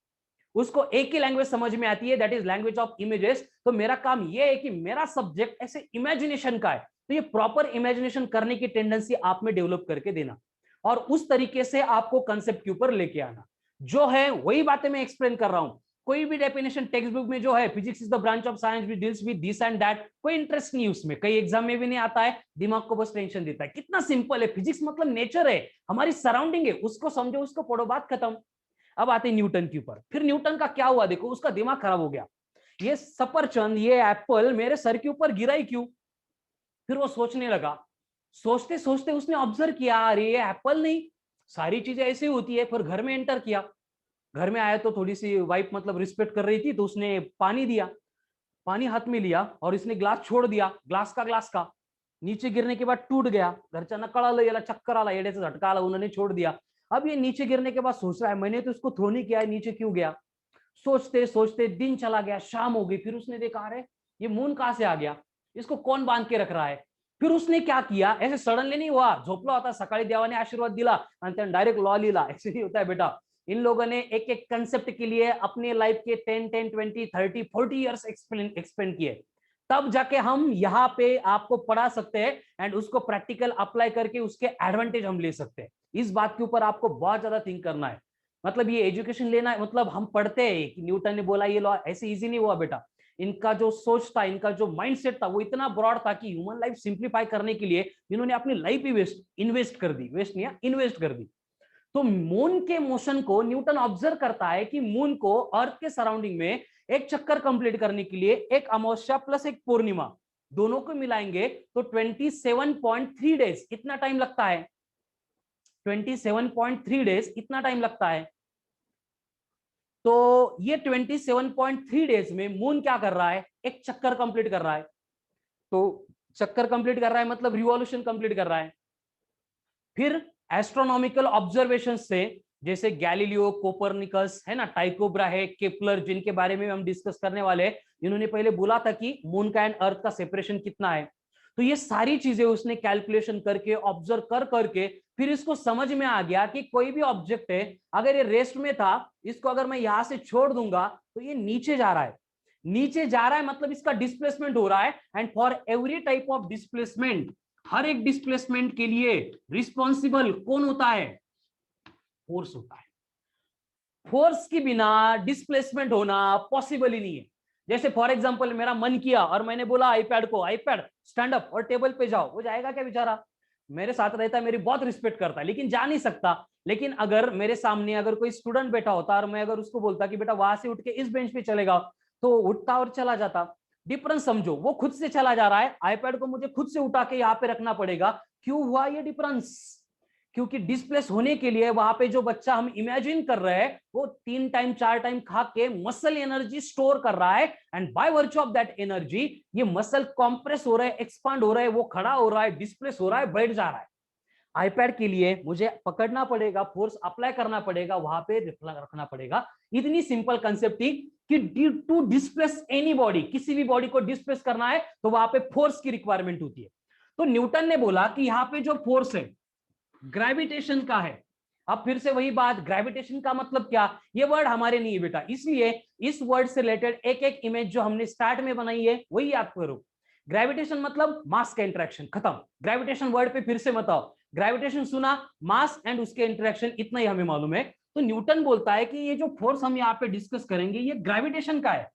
उसको एक ही लैंग्वेज समझ में आती है, that is language of images. तो मेरा काम यह है कि मेरा सब्जेक्ट ऐसे इमेजिनेशन का है, तो ये प्रॉपर इमेजिनेशन करने की टेंडेंसी आप में डेवलप करके देना और उस तरीके से आपको कंसेप्ट के ऊपर लेके आना, जो है वही बातें मैं एक्सप्लेन कर रहा हूं। कोई भी डेफिनेशन टेक्स्ट बुक में जो है, physics is the branch of science which deals with this and that, कोई इंटरेस्ट नहीं उसमें, कई एग्जाम में भी नहीं आता है, दिमाग को बस टेंशन देता है। कितना सिंपल है, फिजिक्स मतलब नेचर है, हमारी सराउंडिंग है, उसको समझो, उसको पढ़ो, बात खत्म। अब आते हैं न्यूटन के ऊपर। फिर न्यूटन का क्या हुआ, देखो उसका दिमाग खराब हो गया, ये सफरचंद, ये एप्पल मेरे सर के ऊपर गिरा ही क्यों। फिर वो सोचने लगा, सोचते सोचते उसने ऑब्जर्व किया, अरे ये एप्पल नहीं, सारी चीजें ऐसे होती है। फिर घर में एंटर किया, घर में आया तो थोड़ी सी वाइफ मतलब रिस्पेक्ट कर रही थी, तो उसने पानी दिया, पानी हाथ में लिया और इसने ग्लास छोड़ दिया, ग्लास का नीचे गिरने के बाद टूट गया, घरच्यांना कळालं, याला चक्कर आला, येड्याचा झटका आला, उन्होंने छोड़ दिया। अब ये नीचे गिरने के बाद सोच रहा है मैंने तो इसको थ्रो नहीं किया है, नीचे क्यों गया। सोचते सोचते दिन चला गया, शाम हो गई, फिर उसने देखा अरे ये मून कहां से आ गया, इसको कौन बांध के रख रहा है। फिर उसने क्या किया, ऐसे सडनली नहीं हुआ, झोपला होता, सकाळी देवाने आशीर्वाद दिला आणि त्याने डायरेक्ट लॉ लिहिला, ऐसे नहीं होता है बेटा। इन लोगों ने एक एक कंसेप्ट के लिए अपने लाइफ के 10, 20, 30, 40 ईयर्स एक्सपेंड किए, तब जाके हम यहाँ पे आपको पढ़ा सकते हैं एंड उसको प्रैक्टिकल अप्लाई करके उसके एडवांटेज हम ले सकते हैं। इस बात के ऊपर आपको बहुत ज्यादा थिंक करना है। मतलब ये एजुकेशन लेना है, मतलब हम पढ़ते हैं कि न्यूटन ने बोला ये लॉ, ऐसे इजी नहीं हुआ बेटा। इनका जो सोच था, इनका जो माइंडसेट था, वो इतना ब्रॉड था कि ह्यूमन लाइफ सिंप्लीफाई करने के लिए इन्होंने अपनी लाइफ ही इन्वेस्ट कर दी, वेस्ट नहीं, इन्वेस्ट कर दी। तो मून के मोशन को न्यूटन ऑब्जर्व करता है कि मून को अर्थ के सराउंडिंग में एक चक्कर कंप्लीट करने के लिए एक अमावस्या प्लस एक पूर्णिमा, दोनों को मिलाएंगे तो 27.3 डेज इतना टाइम लगता है, 27.3 डेज इतना टाइम लगता है। तो ये 27.3 डेज में मून क्या कर रहा है, एक चक्कर कंप्लीट कर रहा है। तो चक्कर कंप्लीट कर रहा है मतलब रिवॉल्यूशन कंप्लीट कर रहा है। फिर एस्ट्रोनॉमिकल ऑब्जर्वेशन से, जैसे गैलीलियो, कोपरनिकस है ना, टाइको ब्राहे, केपलर, जिनके बारे में हम डिस्कस करने वाले हैं, इन्होंने पहले बोला था कि मून का एंड अर्थ का सेपरेशन कितना है। तो ये सारी चीजें उसने कैलकुलेशन करके, ऑब्जर्व कर करके, फिर इसको समझ में आ गया कि कोई भी ऑब्जेक्ट है, अगर ये रेस्ट में था, इसको अगर मैं यहां से छोड़ दूंगा तो ये नीचे जा रहा है, नीचे जा रहा है मतलब इसका डिस्प्लेसमेंट हो रहा है। And for every type of displacement, हर एक डिस्प्लेसमेंट के लिए रिस्पॉन्सिबल कौन होता है, फोर्स होता है। फोर्स के बिना डिस्प्लेसमेंट होना पॉसिबल ही नहीं है। जैसे फॉर एग्जांपल मेरा मन किया और मैंने बोला आईपैड को, आईपैड स्टैंड अप और टेबल पे जाओ, वो जाएगा क्या बेचारा, मेरे साथ रहता है, मेरी बहुत रिस्पेक्ट करता है, लेकिन जा नहीं सकता। लेकिन अगर मेरे सामने अगर कोई स्टूडेंट बैठा होता और मैं अगर उसको बोलता कि बेटा वहां से उठ के इस बेंच पे चलेगा, तो उठता और चला जाता। डिफरेंस समझो, वो खुद से चला जा रहा है, आईपैड को मुझे खुद से उठा के यहाँ पे रखना पड़ेगा। क्यों हुआ ये डिफरेंस, क्योंकि डिस्प्लेस होने के लिए वहां पे जो बच्चा हम इमेजिन कर रहे हैं वो 3 टाइम 4 टाइम खा के मसल एनर्जी स्टोर कर रहा है, and by virtue of that energy ये मसल कॉम्प्रेस हो रहा है, एक्सपांड हो रहा है, वो खड़ा हो रहा है, डिस्प्लेस हो रहा है, बैठ जा रहा है। आईपैड के लिए मुझे पकड़ना पड़ेगा, फोर्स अप्लाई करना पड़ेगा, वहां पे रखना पड़ेगा। इतनी सिंपल कंसेप्ट थी कि टू डिस्प्लेस एनी बॉडी, किसी भी बॉडी को डिस्प्लेस करना है तो वहां पे फोर्स की रिक्वायरमेंट होती है। तो न्यूटन ने बोला कि यहाँ पे जो फोर्स है ग्रेविटेशन का है। अब फिर से वही बात, ग्रेविटेशन का मतलब क्या, ये वर्ड हमारे नहीं है बेटा, इसलिए इस वर्ड से रिलेटेड एक एक इमेज जो हमने स्टार्ट में बनाई है वही याद करो। ग्रेविटेशन मतलब मास का इंटरेक्शन, खत्म। ग्रेविटेशन वर्ड पे फिर से मत आओ, ग्रेविटेशन सुना, मास एंड उसके इंटरेक्शन, इतना ही हमें मालूम है। तो न्यूटन बोलता है कि ये जो फोर्स हम यहाँ पे डिस्कस करेंगे ये ग्रेविटेशन का है,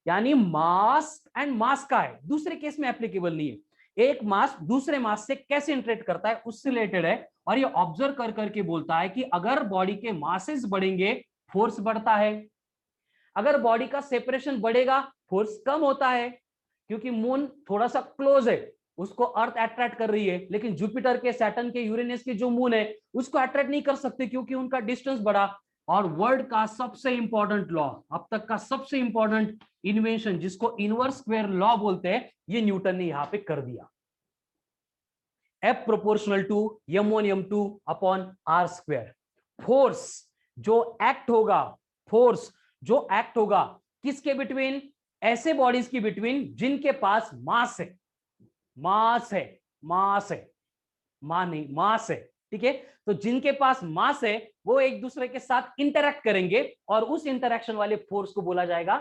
यानी मास एंड मास का है, दूसरे केस में एप्लीकेबल नहीं है। एक मास दूसरे मास से कैसे इंटरेक्ट करता है उससे रिलेटेड है। और ये ऑब्जर्व कर करके बोलता है कि अगर बॉडी के मासेस बढ़ेंगे फोर्स बढ़ता है, अगर बॉडी का सेपरेशन बढ़ेगा फोर्स कम होता है, क्योंकि मून थोड़ा सा क्लोज है, उसको अर्थ अट्रैक्ट कर रही है, लेकिन जुपिटर के, सैटर्न के, यूरेनस के जो मून है उसको अट्रैक्ट नहीं कर सकते क्योंकि उनका डिस्टेंस बढ़ा। और वर्ल्ड का सबसे इंपॉर्टेंट लॉ, अब तक का सबसे इंपॉर्टेंट इन्वेंशन जिसको इनवर्स स्क्वायर लॉ बोलते हैं, ये न्यूटन ने यहां पे कर दिया। F proportional to m1 m2 upon R square. Force जो एक्ट होगा, फोर्स जो एक्ट होगा किसके बिटवीन? ऐसे बॉडीज की बिटवीन जिनके पास मास है, मास है, मास है, मान नहीं मास है, ठीक है। तो जिनके पास मास है वो एक दूसरे के साथ इंटरैक्ट करेंगे और उस इंटरैक्शन वाले फोर्स को बोला जाएगा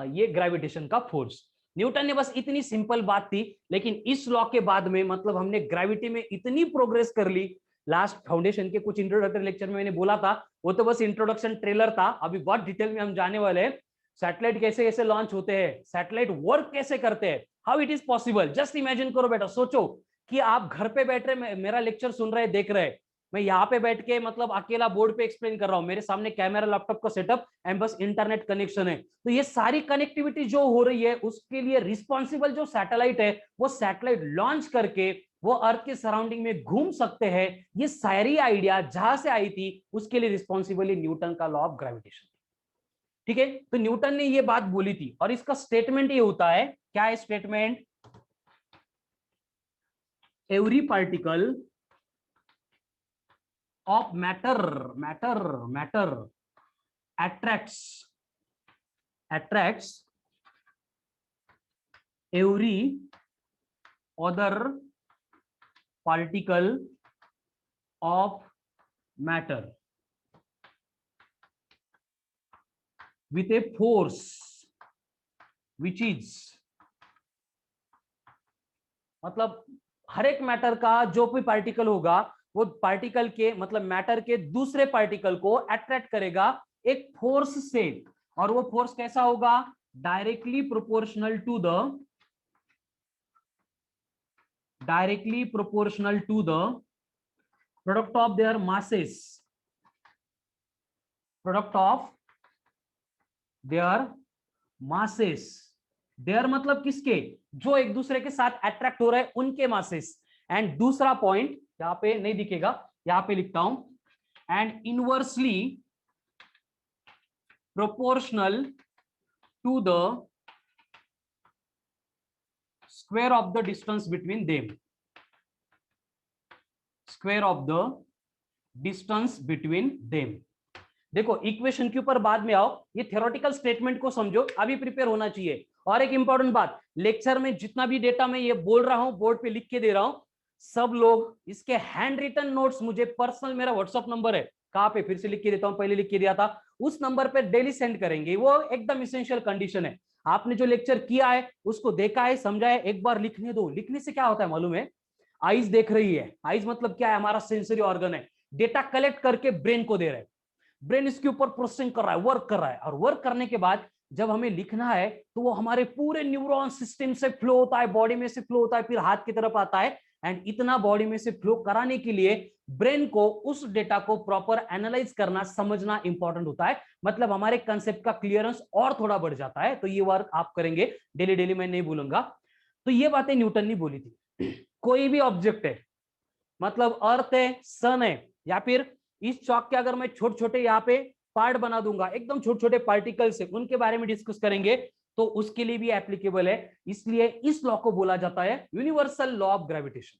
ये ग्रेविटेशन का फोर्स। न्यूटन ने बस इतनी सिंपल बात थी, लेकिन इस लॉ के बाद में मतलब हमने ग्रेविटी में इतनी प्रोग्रेस कर ली। लास्ट फाउंडेशन के कुछ इंट्रोडक्टरी लेक्चर में मैंने बोला था, वो तो बस इंट्रोडक्शन ट्रेलर था, अभी बहुत डिटेल में हम जाने वाले हैं। सैटेलाइट कैसे कैसे लॉन्च होते हैं, सैटेलाइट वर्क कैसे करते हैं, how it is possible. Just imagine करो बेटा, सोचो कि आप घर पे बैठ रहे मेरा लेक्चर सुन रहे देख रहे, मैं यहाँ पे बैठ के मतलब अकेला बोर्ड पे एक्सप्लेन कर रहा हूँ, मेरे सामने कैमरा लैपटॉप का सेटअप एंड बस इंटरनेट कनेक्शन है। तो ये सारी कनेक्टिविटी जो हो रही है उसके लिए रिस्पॉन्सिबल जो सैटेलाइट है, वो सैटेलाइट लॉन्च करके वो अर्थ के सराउंडिंग में घूम सकते हैं। ये सारी आइडिया जहां से आई थी उसके लिए रिस्पॉन्सिबल न्यूटन का लॉ ऑफ ग्रेविटेशन, ठीक है। तो न्यूटन ने ये बात बोली थी और इसका स्टेटमेंट ये होता है, क्या है statement? Every particle of matter attracts every other particle of matter with a force which is, मतलब हर एक मैटर का जो भी पार्टिकल होगा वो पार्टिकल के मतलब मैटर के दूसरे पार्टिकल को अट्रैक्ट करेगा एक फोर्स से, और वो फोर्स कैसा होगा? Directly proportional to the product of their masses, product of their masses. Their मतलब किसके? जो एक दूसरे के साथ अट्रैक्ट हो रहे हैं उनके मासेस। एंड दूसरा पॉइंट यहां पे नहीं दिखेगा, यहां पे लिखता हूं, and inversely proportional to the square of the distance between them, square of the distance between them. देखो इक्वेशन के ऊपर बाद में आओ, ये थ्योरेटिकल स्टेटमेंट को समझो, अभी प्रिपेयर होना चाहिए। और एक इंपॉर्टेंट बात, लेक्चर में जितना भी डेटा मैं ये बोल रहा हूं बोर्ड पे लिख के दे रहा हूं, सब लोग इसके हैंड रिटन नोट्स मुझे पर्सनल, मेरा व्हाट्सएप नंबर है, कहां पे फिर से लिख के देता हूं, पहले लिख के दिया था, उस नंबर पे डेली सेंड करेंगे। वो एकदम इसेंशियल कंडीशन है। आपने जो लेक्चर किया है उसको देखा है, समझा है, एक बार लिखने दो। लिखने से क्या होता है मालूम है? आईज देख रही है, आईज मतलब क्या है? हमारा सेंसरी ऑर्गन है, डेटा कलेक्ट करके ब्रेन को दे रहे हैं, ब्रेन इसके ऊपर प्रोसेसिंग कर रहा है, वर्क कर रहा है, और वर्क करने के बाद जब हमें लिखना है तो वो हमारे पूरे न्यूरॉन सिस्टम से फ्लो होता है, बॉडी में से फ्लो होता है, फिर हाथ की तरफ आता है। एंड इतना बॉडी में से फ्लो कराने के लिए ब्रेन को उस डेटा को प्रॉपर एनालाइज करना, समझना इंपॉर्टेंट होता है। मतलब हमारे कंसेप्ट का क्लियरेंस और थोड़ा बढ़ जाता है। तो ये वर्क आप करेंगे डेली डेली, मैं नहीं बोलूंगा। तो ये बातें न्यूटन ने बोली थी। कोई भी ऑब्जेक्ट है, मतलब अर्थ है, सन है, या फिर इस चौक के अगर मैं छोटे छोटे यहाँ पे पार्ट बना दूंगा, एकदम छोटे छोटे पार्टिकल्स है, उनके बारे में डिस्कस करेंगे, तो उसके लिए भी एप्लीकेबल है। इसलिए इस लॉ को बोला जाता है universal law of gravitation.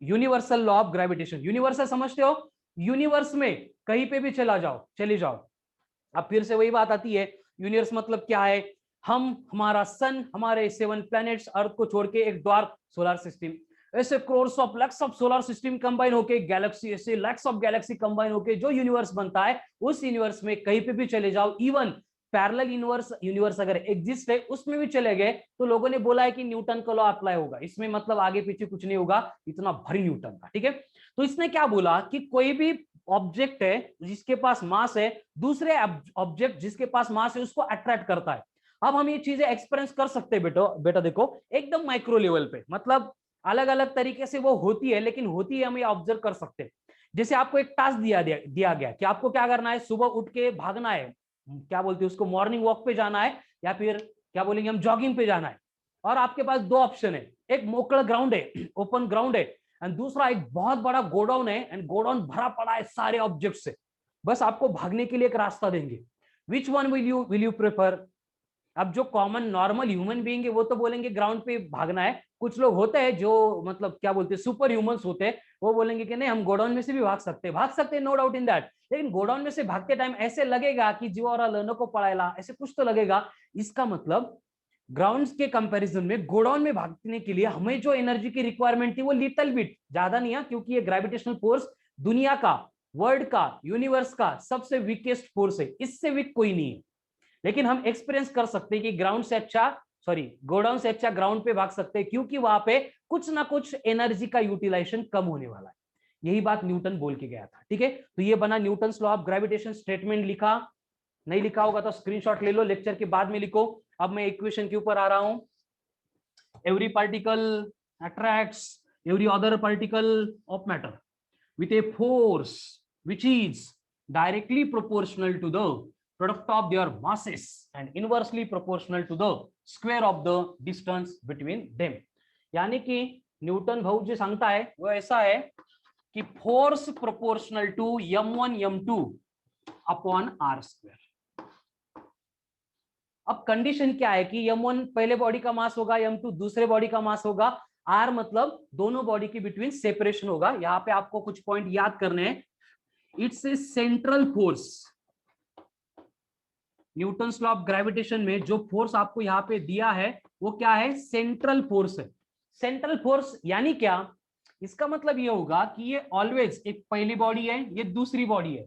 Universal law of gravitation, universal समझते हो? यूनिवर्स में कहीं पे भी चला जाओ, चले जाओ। अब फिर से वही बात आती है, यूनिवर्स मतलब क्या है? हम, हमारा सन, हमारे 7 प्लैनेट्स, अर्थ को छोड़ के एक द्वार सोलर सिस्टम, ऐसे crores of lakhs of solar system combine होके गैलेक्सी, ऐसे लैक्स ऑफ गैलेक्सी कंबाइन होके जो यूनिवर्स बनता है, उस यूनिवर्स में कहीं पे भी चले जाओ, इवन पैरेलल यूनिवर्स अगर एग्जिस्ट है उसमें भी चले गए, तो लोगों ने बोला है कि न्यूटन का लॉ अप्लाई होगा इसमें, मतलब आगे पीछे कुछ नहीं होगा, इतना भारी न्यूटन का, ठीक है। तो इसने क्या बोला कि कोई भी ऑब्जेक्ट है जिसके पास मास है, दूसरे ऑब्जेक्ट जिसके पास मास है उसको अट्रैक्ट करता है। अब हम ये चीजें एक्सपीरियंस कर सकते हैं बेटा देखो एकदम माइक्रो लेवल पे, मतलब अलग अलग तरीके से वो होती है, लेकिन होती है हम ये ऑब्जर्व कर सकते हैं। जैसे आपको एक टास्क दिया गया कि आपको क्या करना है, सुबह उठ के भागना है, क्या बोलते हैं उसको, मॉर्निंग वॉक पे जाना है, या फिर क्या बोलेंगे हम, जॉगिंग पे जाना है। और आपके पास दो ऑप्शन है, एक मोकड़ा ग्राउंड है, ओपन ग्राउंड है, एंड दूसरा एक बहुत बड़ा गोडाउन है, एंड गोडाउन भरा पड़ा है सारे ऑब्जेक्ट से। बस आपको भागने के लिए एक रास्ता देंगे, which one will you prefer? अब जो कॉमन नॉर्मल ह्यूमन बीइंग है वो तो बोलेंगे ग्राउंड पे भागना है। कुछ लोग होते हैं जो मतलब क्या बोलते हैं सुपर ह्यूमंस होते हैं, वो बोलेंगे कि नहीं हम गोडाउन में से भी भाग सकते हैं, नो डाउट इन दैट। लेकिन गोडाउन में से भागते टाइम ऐसे लगेगा कि जीवारा लर्नो को पढ़ाएला, ऐसे कुछ तो लगेगा। इसका मतलब ग्राउंड के कंपैरिजन में गोडाउन में भागने के लिए हमें जो एनर्जी की रिक्वायरमेंट थी वो लिटल बिट ज्यादा नहीं है, क्योंकि ये ग्रेविटेशनल फोर्स दुनिया का, वर्ल्ड का, यूनिवर्स का सबसे वीकेस्ट फोर्स है, इससे वीक कोई नहीं है। लेकिन हम एक्सपीरियंस कर सकते हैं कि ग्राउंड से अच्छा, सॉरी गोडाउन से अच्छा ग्राउंड पे भाग सकते हैं, क्योंकि वहां पे कुछ ना कुछ एनर्जी का यूटिलाइजेशन कम होने वाला है। यही बात न्यूटन बोल के गया था। ठीक है, तो ये बना Newton law of gravitation statement. लिखा नहीं लिखा होगा तो स्क्रीनशॉट ले लो, लेक्चर के बाद में लिखो। अब मैं इक्वेशन के ऊपर आ रहा हूं। Every particle attracts every other particle of matter with a force which is directly proportional to the product of their masses and inversely proportional to the square of the distance between them। यानी कि Newton भाऊ जो सांगता है वो ऐसा है कि force proportional to m1 m2 upon r square. अब कंडीशन क्या है कि m1 पहले बॉडी का मास होगा, m2 दूसरे बॉडी का मास होगा, r मतलब दोनों बॉडी के बिटवीन सेपरेशन होगा। यहां पे आपको कुछ पॉइंट याद करने हैं। It's a central force. Newton law of gravitation में जो फोर्स आपको यहां पे दिया है वो क्या है, सेंट्रल फोर्स है। सेंट्रल फोर्स यानी क्या, इसका मतलब ये होगा कि ये ऑलवेज एक पहली बॉडी है, ये दूसरी बॉडी है,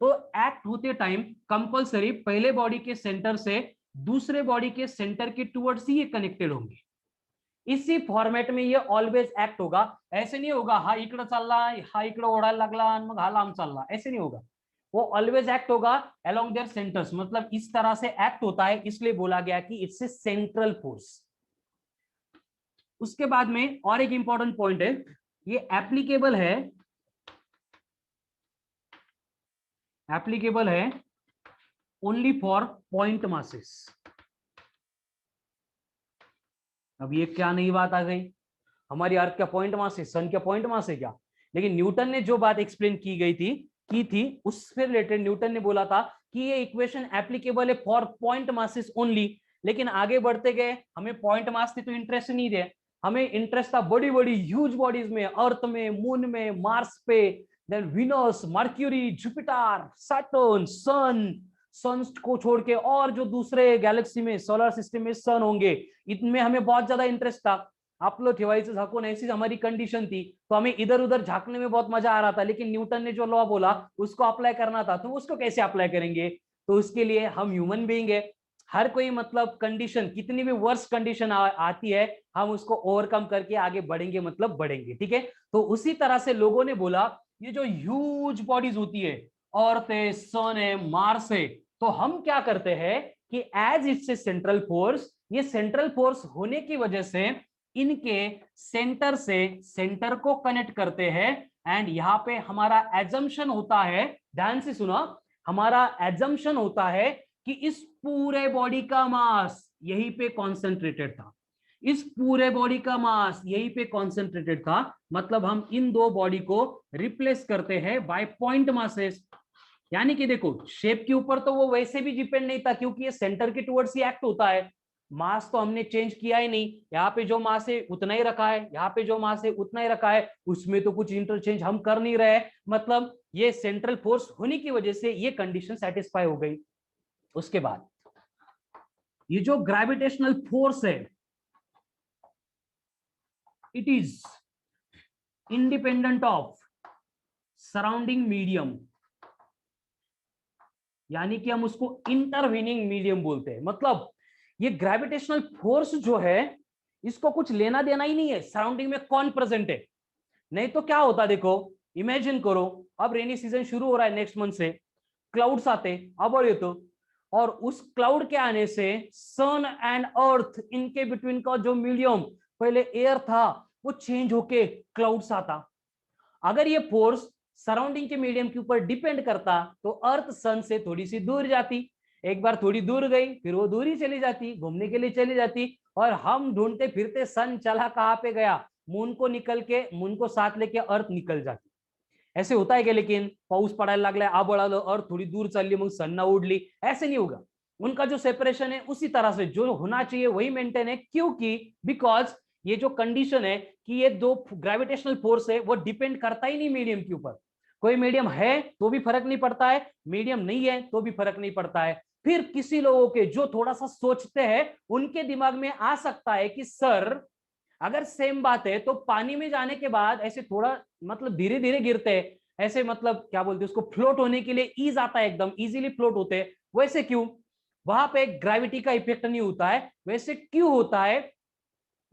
तो एक्ट होते टाइम कंपलसरी पहले बॉडी के सेंटर से दूसरे बॉडी के सेंटर के टुवर्ड्स ही ये कनेक्टेड होंगे। इसी फॉर्मेट में ये ऑलवेज एक्ट होगा। ऐसे नहीं होगा हा इकडे चालला, हा इकडे ओढायला लागला आणि मग हा लांब चालला, ऐसे नहीं होगा। वो ऑलवेज एक्ट होगा अलोंग देयर सेंटर्स, मतलब इस तरह से एक्ट होता है, इसलिए बोला गया कि इट्स ए सेंट्रल फोर्स। उसके बाद में और एक इंपॉर्टेंट पॉइंट है, ये एप्लीकेबल है ओनली फॉर पॉइंट मासेस। अब ये क्या नई बात आ गई, हमारी अर्थ क्या पॉइंट मास है, सन क्या पॉइंट मास है क्या? लेकिन न्यूटन ने जो बात एक्सप्लेन की थी उससे रिलेटेड न्यूटन ने बोला था कि ये इक्वेशन एप्लीकेबल है फॉर पॉइंट मासेस ओनली। लेकिन आगे बढ़ते गए, हमें पॉइंट मास से तो इंटरेस्ट नहीं रहे, हमें इंटरेस्ट था बड़ी बड़ी ह्यूज बॉडीज में, अर्थ में, मून में, मार्स पे, then Venus, Mercury, Jupiter, Saturn, sun को छोड़ के और जो दूसरे गैलेक्सी में, सोलर सिस्टम में सन होंगे, इनमें हमें बहुत ज्यादा इंटरेस्ट था। आपलं ठेवायचं झाकून, ऐसी हमारी कंडीशन थी, तो हमें इधर उधर झांकने में बहुत मजा आ रहा था। लेकिन न्यूटन ने जो लॉ बोला उसको अप्लाई करना था, तो उसको कैसे अप्लाई करेंगे? तो उसके लिए हम ह्यूमन बीइंग है, हर कोई मतलब कंडीशन कितनी भी वर्स्ट कंडीशन आती है, हम उसको ओवरकम करके आगे बढ़ेंगे, मतलब बढ़ेंगे। ठीक है, तो उसी तरह से लोगों ने बोला ये जो ह्यूज बॉडीज होती है, अर्थ है, सन है, मार्स है, तो हम क्या करते हैं कि as it's a central force, ये सेंट्रल फोर्स होने की वजह से इनके सेंटर से सेंटर को कनेक्ट करते हैं। एंड यहां पे हमारा एजम्पशन होता है, ध्यान से सुनो, हमारा एजम्पशन होता है कि इस पूरे बॉडी का मास यहीं पे कॉन्सेंट्रेटेड था, इस पूरे बॉडी का मास यहीं पे कॉन्सेंट्रेटेड था। मतलब हम इन दो बॉडी को रिप्लेस करते हैं बाय पॉइंट मासेस। यानी कि देखो शेप के ऊपर तो वो वैसे भी डिपेंड नहीं था, क्योंकि ये सेंटर के टुवर्ड्स ही एक्ट होता है। मास तो हमने चेंज किया ही नहीं, यहाँ पे जो मास है उतना ही रखा है, यहाँ पे जो मास है उतना ही रखा है, उसमें तो कुछ इंटरचेंज हम कर नहीं रहे। मतलब ये सेंट्रल फोर्स होने की वजह से ये कंडीशन सेटिस्फाई हो गई। उसके बाद ये जो ग्रेविटेशनल फोर्स है, it is independent of surrounding medium, यानी कि हम उसको इंटरवीनिंग मीडियम बोलते हैं। मतलब ये ग्रेविटेशनल फोर्स जो है इसको कुछ लेना देना ही नहीं है सराउंडिंग में कौन प्रेजेंट है। नहीं तो क्या होता, देखो इमेजिन करो, अब रेनी सीजन शुरू हो रहा है नेक्स्ट मंथ से, क्लाउड्स आते आबळ येतो, और उस क्लाउड के आने से सन एंड अर्थ इनके बिटवीन का जो मीडियम पहले एयर था वो चेंज होके क्लाउड्स आता। अगर ये फोर्स सराउंडिंग के मीडियम के ऊपर डिपेंड करता तो अर्थ सन से थोड़ी सी दूर जाती, एक बार थोड़ी दूर गई फिर वो दूर ही चली जाती, घूमने के लिए चली जाती, और हम ढूंढते फिरते सन चला कहां पे गया, मून को निकल के मून को साथ लेके अर्थ निकल जाती। ऐसे होता है कि लेकिन पाऊस पडायला लागलाय आबळ अर्थ थोड़ी दूर चालली मग सन ना उडली, ऐसे नहीं होगा। उनका जो सेपरेशन है उसी तरह से जो होना चाहिए वही मेंटेन है, क्योंकि बिकॉज ये जो कंडीशन है कि ये दो ग्रेविटेशनल फोर्स है वो डिपेंड करता ही नहीं मीडियम के ऊपर। कोई मीडियम है तो भी फर्क नहीं पड़ता है, मीडियम नहीं है तो भी फर्क नहीं पड़ता है। फिर किसी लोगों के जो थोड़ा सा सोचते हैं उनके दिमाग में आ सकता है कि सर अगर सेम बात है तो पानी में जाने के बाद ऐसे थोड़ा मतलब धीरे धीरे गिरते हैं, ऐसे मतलब क्या बोलते हैं उसको, फ्लोट होने के लिए ईज आता है, एकदम इजीली फ्लोट होते हैं, वैसे क्यों वहां पे ग्रेविटी का इफेक्ट नहीं होता है, वैसे क्यों होता है?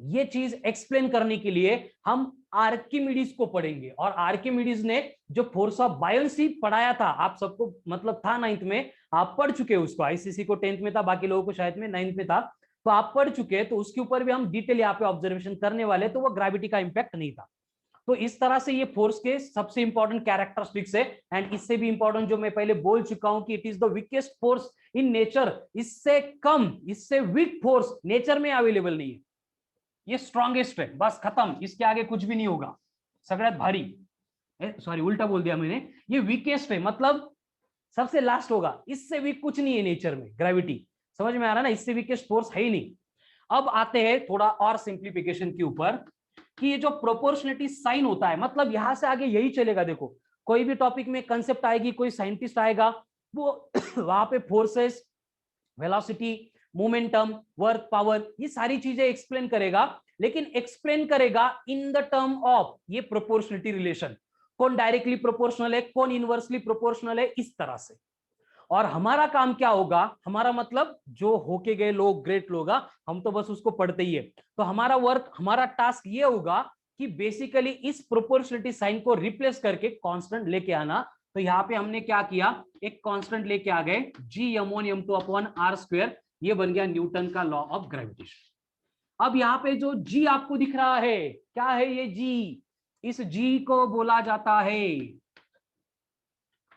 ये चीज एक्सप्लेन करने के लिए हम आर्किमिडीज को पढ़ेंगे। और आर्किमिडीज ने जो फोर्स ऑफ बायोन्सी पढ़ाया था, आप सबको मतलब था 9th में, आप पढ़ चुके उसको, आईसीसी को 10th में था, बाकी लोगों को शायद में 9th में था, तो आप पढ़ चुके, तो उसके ऊपर भी हम डिटेल यहाँ पे ऑब्जर्वेशन करने वाले, तो वो ग्रेविटी का इंपैक्ट नहीं था। तो इस तरह से ये फोर्स के सबसे इंपॉर्टेंट कैरेक्टरिस्टिक्स है। एंड इससे भी इंपॉर्टेंट जो मैं पहले बोल चुका हूं कि it is the weakest force in nature, इससे कम, इससे वीक फोर्स नेचर में अवेलेबल नहीं है, ये स्ट्रॉन्गेस्ट है, बस खत्म, इसके आगे कुछ भी नहीं होगा, सगळ्यात भारी, सॉरी उल्टा बोल दिया मैंने, ये वीकेस्ट है मतलब सबसे लास्ट होगा, इससे वीक कुछ नहीं है नेचर में ग्रेविटी। समझ में आ रहा ना, इससे वीकेस्ट फोर्स है ही नहीं। अब आते हैं थोड़ा और सिंप्लीफिकेशन के ऊपर कि ये जो प्रोपोर्शनलिटी साइन होता है, मतलब यहां से आगे यही चलेगा। देखो कोई भी टॉपिक में कंसेप्ट आएगी, कोई साइंटिस्ट आएगा, वो वहां पे forces, velocity, momentum, work, power, ये सारी चीजें एक्सप्लेन करेगा, लेकिन एक्सप्लेन करेगा इन द टर्म ऑफ ये प्रोपोर्शनलिटी रिलेशन, कौन डायरेक्टली प्रोपोर्शनल है, कौन इनवर्सली प्रोपोर्शनल है, इस तरह से। और हमारा काम क्या होगा, हमारा मतलब जो होके गए लोग, ग्रेट लोग, हम तो बस उसको पढ़ते ही है, तो हमारा वर्क, हमारा टास्क ये होगा कि बेसिकली इस प्रोपोर्शनलिटी साइन को रिप्लेस करके कांस्टेंट लेके आना। तो यहाँ पे हमने क्या किया, एक कांस्टेंट लेके आ गए, G m1m2/r², ये बन गया न्यूटन का लॉ ऑफ ग्रेविटेशन। अब यहाँ पे जो G आपको दिख रहा है, क्या है ये G? इस G को बोला जाता है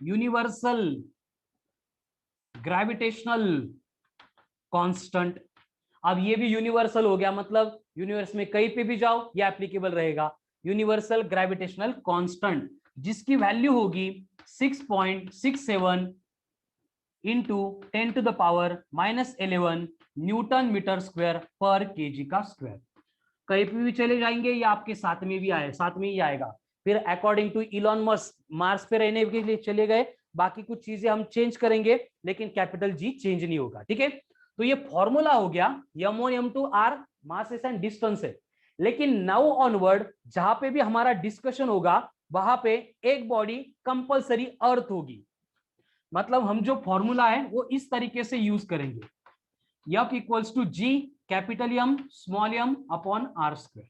यूनिवर्सल ग्रेविटेशनल कांस्टेंट। अब ये भी यूनिवर्सल हो गया, मतलब यूनिवर्स में कहीं पे भी जाओ ये एप्लीकेबल रहेगा, यूनिवर्सल ग्रेविटेशनल कांस्टेंट, जिसकी वैल्यू होगी 6.67 इंटू 10⁻⁻11 न्यूटन मीटर स्क्वायर पर केजी का स्क्वायर। कहीं पे भी चले जाएंगे ये आपके साथ में भी आए, साथ में ही आएगा। फिर according to Elon Musk Mars पे रहने के लिए चले गए, बाकी कुछ चीजें हम चेंज करेंगे लेकिन कैपिटल जी चेंज नहीं होगा, ठीक है। तो ये फॉर्मूला हो गया, m1 m2 r mass and distance है। लेकिन नाउ ऑनवर्ड जहां पे भी हमारा डिस्कशन होगा वहां पे एक बॉडी कंपलसरी अर्थ होगी, मतलब हम जो फॉर्मूला है वो इस तरीके से यूज करेंगे, F equals to G capital M small M upon R square.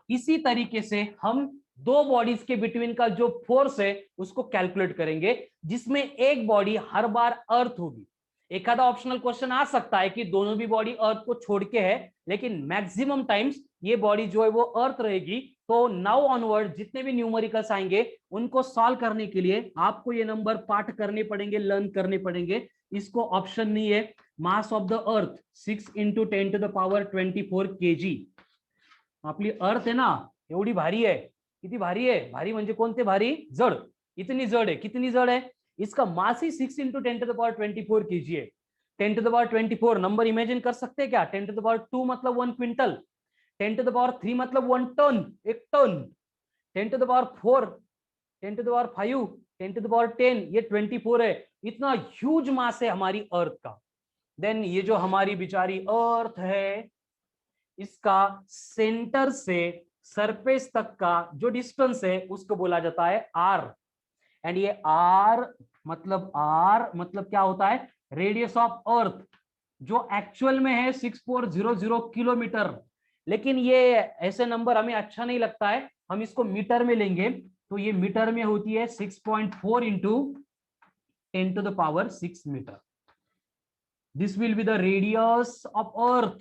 इसी तरीके से हम दो बॉडीज के बिटवीन का जो फोर्स है उसको कैलकुलेट करेंगे, जिसमें एक बॉडी हर बार अर्थ होगी। एक आधा ऑप्शनल क्वेश्चन आ सकता है कि दोनों भी बॉडी अर्थ को छोड़ के है, लेकिन मैक्सिमम टाइम्स ये बॉडी जो है वो अर्थ रहेगी। तो नाउ ऑनवर्ड जितने भी न्यूमेरिकल्स आएंगे उनको सॉल्व करने के लिए आपको ये नंबर पाठ करने पड़ेंगे, लर्न करने पड़ेंगे। इसको ऑप्शन नहीं है, mass of the earth 6 × 10⁻24 kg। आपली अर्थ आहे ना एवढी भारी आहे, किती भारी आहे, भारी म्हणजे कोणते भारी, जड, इतनी जड है, कितनी जड है, इसका मास ही 6 × 10⁻24 kg है। 10⁻24 नंबर इमेजिन कर सकते हैं क्या? 10⁻2 मतलब 1 क्विंटल, 10⁻3 मतलब 1 टन, एक टन, 10⁻4, 10⁻5, 10⁻10, ये 24 है, इतना ह्यूज मास है हमारी अर्थ का। देन ये जो हमारी बिचारी अर्थ है, इसका सेंटर से सरफेस तक का जो डिस्टेंस है उसको बोला जाता है आर। एंड ये आर मतलब क्या होता है, रेडियस ऑफ अर्थ, जो एक्चुअल में है 6400 किलोमीटर। लेकिन ये ऐसे नंबर हमें अच्छा नहीं लगता है, हम इसको मीटर में लेंगे, तो ये मीटर में होती है 6.4 into 10 to the power 6 metre. This will be the radius of earth,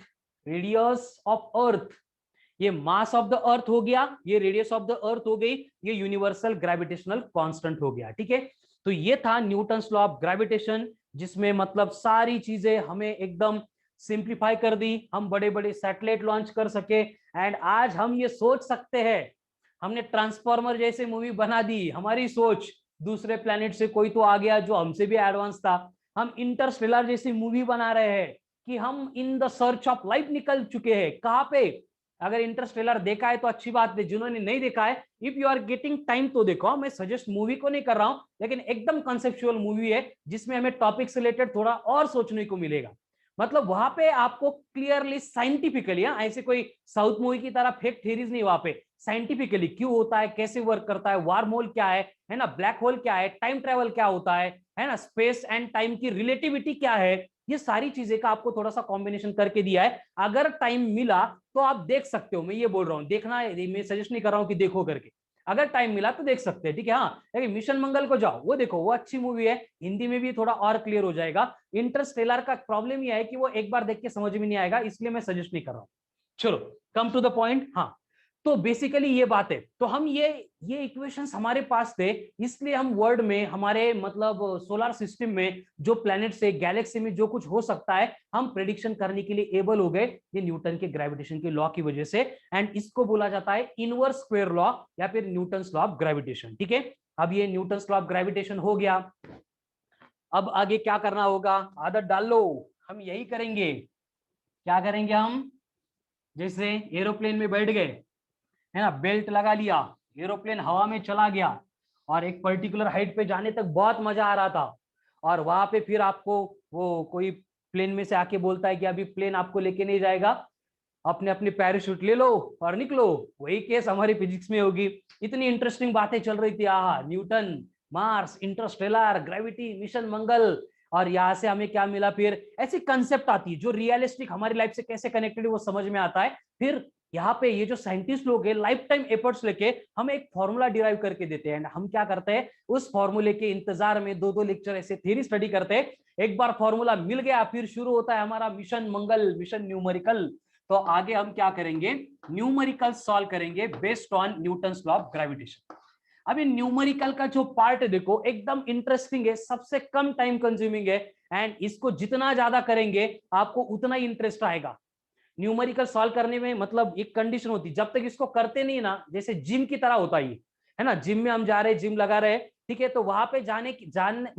radius of earth. ये मास ऑफ द अर्थ हो गया, ये रेडियस ऑफ द अर्थ हो गई, ये यूनिवर्सल ग्रेविटेशनल कांस्टेंट हो गया। ठीक है, तो ये था न्यूटन्स लॉ ऑफ ग्रेविटेशन, जिसमें मतलब सारी चीजें हमें एकदम सिंप्लीफाई कर दी, हम बड़े बड़े सैटेलाइट लॉन्च कर सके। एंड आज हम ये सोच सकते हैं, हमने ट्रांसफॉर्मर जैसे मूवी बना दी, हमारी सोच दूसरे प्लेनेट से कोई तो आ गया जो हमसे भी एडवांस था। हम इंटरस्टेलर जैसी मूवी बना रहे हैं कि हम in the search of life निकल चुके हैं। कहां पे? अगर इंटरस्टेलर देखा है तो अच्छी बात है, जिन्होंने नहीं देखा है if you are getting time तो देखो। मैं सजेस्ट मूवी को नहीं कर रहा हूं, लेकिन एकदम कंसेप्चुअल मूवी है जिसमें हमें टॉपिक से रिलेटेड थोड़ा और सोचने को मिलेगा। मतलब वहां पे आपको क्लियरली साइंटिफिकली, ऐसे कोई साउथ मूवी की तरह फेक थ्योरीज नहीं, वहां पे साइंटिफिकली क्यों होता है, कैसे वर्क करता है, वार्म होल क्या है ना, ब्लैक होल क्या है, टाइम ट्रेवल क्या होता है ना, स्पेस एंड टाइम की रिलेटिविटी क्या है, ये सारी चीजें का आपको थोड़ा सा कॉम्बिनेशन करके दिया है। अगर टाइम मिला तो आप देख सकते हो, मैं ये बोल रहा हूं, देखना है मैं सजेस्ट नहीं कर रहा हूं कि देखो करके, अगर टाइम मिला तो देख सकते हैं। ठीक है, हाँ, लेकिन मिशन मंगल को जाओ, वो देखो, वो अच्छी मूवी है, हिंदी में भी थोड़ा और क्लियर हो जाएगा। इंटरस्टेलर का प्रॉब्लम यह है कि वो एक बार देख के समझ में नहीं आएगा, इसलिए मैं सजेस्ट नहीं कर रहा हूं। चलो कम टू द पॉइंट। हाँ, तो बेसिकली ये बात है, तो हम ये इक्वेशंस हमारे पास थे, इसलिए हम वर्ल्ड में, हमारे मतलब सोलर सिस्टम में जो प्लैनेट्स है, गैलेक्सी में जो कुछ हो सकता है, हम प्रेडिक्शन करने के लिए एबल हो गए, ये न्यूटन के ग्रेविटेशन के लॉ की वजह से। एंड इसको बोला जाता है इनवर्स स्क्वायर लॉ या फिर न्यूटन्स लॉ ऑफ ग्रेविटेशन। ठीक है, अब ये न्यूटन्स लॉ ऑफ ग्रेविटेशन हो गया। अब आगे क्या करना होगा, आदत डाल लो, हम यही करेंगे। क्या करेंगे हम? जैसे एरोप्लेन में बैठ गए, है ना, बेल्ट लगा लिया, एरोप्लेन हवा में चला गया और एक पर्टिकुलर हाइट पे जाने तक बहुत मजा आ रहा था, और वहां पे फिर आपको वो कोई प्लेन में से आके बोलता है कि अभी प्लेन आपको लेके नहीं जाएगा, अपने अपने पैराशूट ले लो और निकलो। वही केस हमारी फिजिक्स में होगी। इतनी इंटरेस्टिंग बातें चल रही थी, aha, Newton, Mars, Interstellar, Gravity, Mission Mangal, और यहाँ से हमें क्या मिला, फिर ऐसी कंसेप्ट आती है जो रियलिस्टिक हमारी लाइफ से कैसे कनेक्टेड है वो समझ में आता है। फिर यहाँ पे ये जो साइंटिस्ट लोग हैं, लाइफ टाइम एफर्ट्स लेके हमें एक फॉर्मूला डिराइव करके देते हैं। हम क्या करते हैं, उस फॉर्मूले के इंतजार में दो दो लेक्चर ऐसे थ्योरी स्टडी करते हैं। एक बार फॉर्मूला मिल गया, फिर शुरू होता है हमारा मिशन मंगल, मिशन न्यूमेरिकल। तो आगे हम क्या करेंगे, न्यूमेरिकल सॉल्व करेंगे based on Newton's law of gravitation. अभी न्यूमेरिकल का जो पार्ट है देखो, एकदम इंटरेस्टिंग है, सबसे कम टाइम कंज्यूमिंग है, एंड इसको जितना ज्यादा करेंगे आपको उतना ही इंटरेस्ट आएगा। न्यूमेरिकल सॉल्व करने में मतलब एक कंडीशन होती है, जब तक इसको करते नहीं ना, जैसे जिम की तरह होता है ना, जिम में हम जा रहे हैं, जिम लगा रहे हैं, ठीक है, तो वहां पे जाने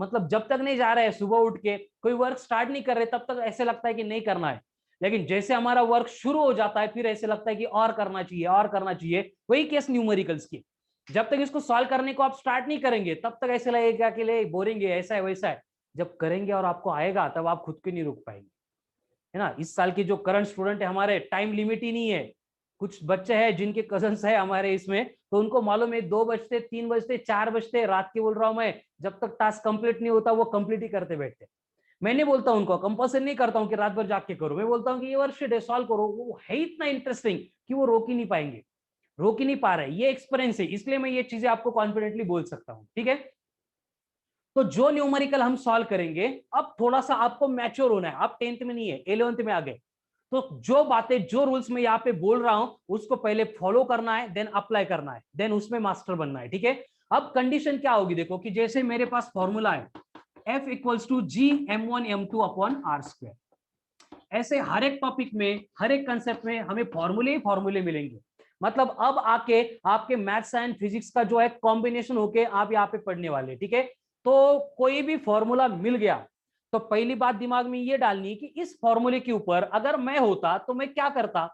मतलब जब तक नहीं जा रहे हैं, सुबह उठ के कोई वर्क स्टार्ट नहीं कर रहे, तब तक ऐसे लगता है कि नहीं करना है। लेकिन जैसे हमारा वर्क शुरू हो जाता है, फिर ऐसे लगता है कि और करना चाहिए, और करना चाहिए। वही केस न्यूमेरिकल्स की, जब तक इसको सॉल्व करने को आप स्टार्ट नहीं करेंगे, तब तक ऐसे लगेगा कि ले बोरिंग है, ऐसा है वैसा है। जब करेंगे और आपको आएगा, तब आप खुद को नहीं रोक पाएंगे, है ना। इस साल के जो करंट स्टूडेंट है हमारे, टाइम लिमिट ही नहीं है। कुछ बच्चे हैं जिनके कजन्स है हमारे इसमें, तो उनको मालूम है 2 बजते, 3 बजते, 4 बजते, रात के बोल रहा हूं मैं, जब तक टास्क कंप्लीट नहीं होता वो कंप्लीट ही करते बैठते। मैं नहीं बोलता उनको, कंपल्सन नहीं करता हूं कि रात भर जाग के करो, मैं बोलता हूं कि ये वर्कशीट है, सॉल्व करो। वो है इतना इंटरेस्टिंग कि वो रोक ही नहीं पाएंगे, रोक ही नहीं पा रहे। ये एक्सपीरियंस है, इसलिए मैं ये चीजें आपको कॉन्फिडेंटली बोल सकता हूं। ठीक है, तो जो न्यूमेरिकल हम सॉल्व करेंगे, अब थोड़ा सा आपको मैच्योर होना है, आप 10th में नहीं है, 11th में आ गए, तो जो बातें, जो रूल्स मैं यहाँ पे बोल रहा हूं, उसको पहले फॉलो करना है, देन अप्लाई करना है, देन उसमें मास्टर बनना है। ठीक है, अब कंडीशन क्या होगी देखो, कि जैसे मेरे पास फॉर्मूला है F equals to G m1 m2 upon R square, ऐसे हर एक टॉपिक में, हर एक कंसेप्ट में हमें फॉर्मूले ही फॉर्मूले मिलेंगे। मतलब अब आके आपके मैथ्स एंड फिजिक्स का जो है कॉम्बिनेशन होके आप यहाँ पे पढ़ने वाले। ठीक है, तो कोई भी फॉर्मूला मिल गया, तो पहली बात दिमाग में ये डालनी है कि इस फॉर्मूले के ऊपर अगर मैं होता तो मैं क्या करता।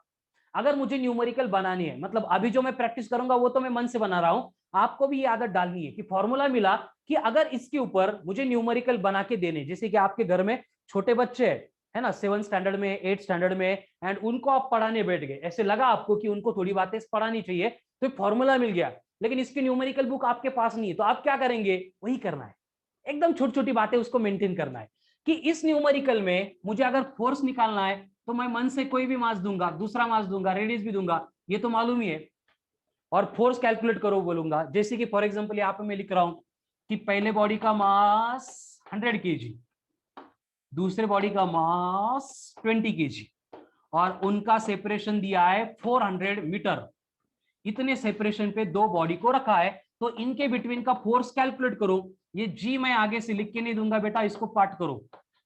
अगर मुझे न्यूमेरिकल बनानी है, मतलब अभी जो मैं प्रैक्टिस करूंगा वो तो मैं मन से बना रहा हूं, आपको भी ये आदत डालनी है कि फॉर्मूला मिला कि अगर इसके ऊपर मुझे न्यूमेरिकल बना के देने, जैसे कि आपके घर में छोटे बच्चे है ना, 7th स्टैंडर्ड में, 8th स्टैंडर्ड में, एंड उनको आप पढ़ाने बैठ गए, ऐसे लगा आपको कि उनको थोड़ी बातें पढ़ानी चाहिए, तो फॉर्मूला मिल गया, लेकिन इसकी न्यूमेरिकल बुक आपके पास नहीं है, तो आप क्या करेंगे, वही करना है, एकदम छोटी छोटी बातें उसको मेंटेन करना है। कि इस न्यूमेरिकल में मुझे अगर फोर्स निकालना है, तो मैं मन से कोई भी मास दूंगा, दूसरा मास दूंगा, रेडियस भी दूंगा, ये तो मालूम ही है, और फोर्स कैलकुलेट करो बोलूंगा। जैसे कि फॉर एग्जांपल यहाँ पे मैं लिख रहा हूं कि पहले बॉडी का मास 100 kg, दूसरे बॉडी का मास 20 kg, और उनका सेपरेशन दिया है 400 मीटर। इतने सेपरेशन पे दो बॉडी को रखा है, तो इनके बिटवीन का फोर्स कैलकुलेट करो। ये जी मैं आगे से लिख के नहीं दूंगा बेटा, इसको पार्ट करो।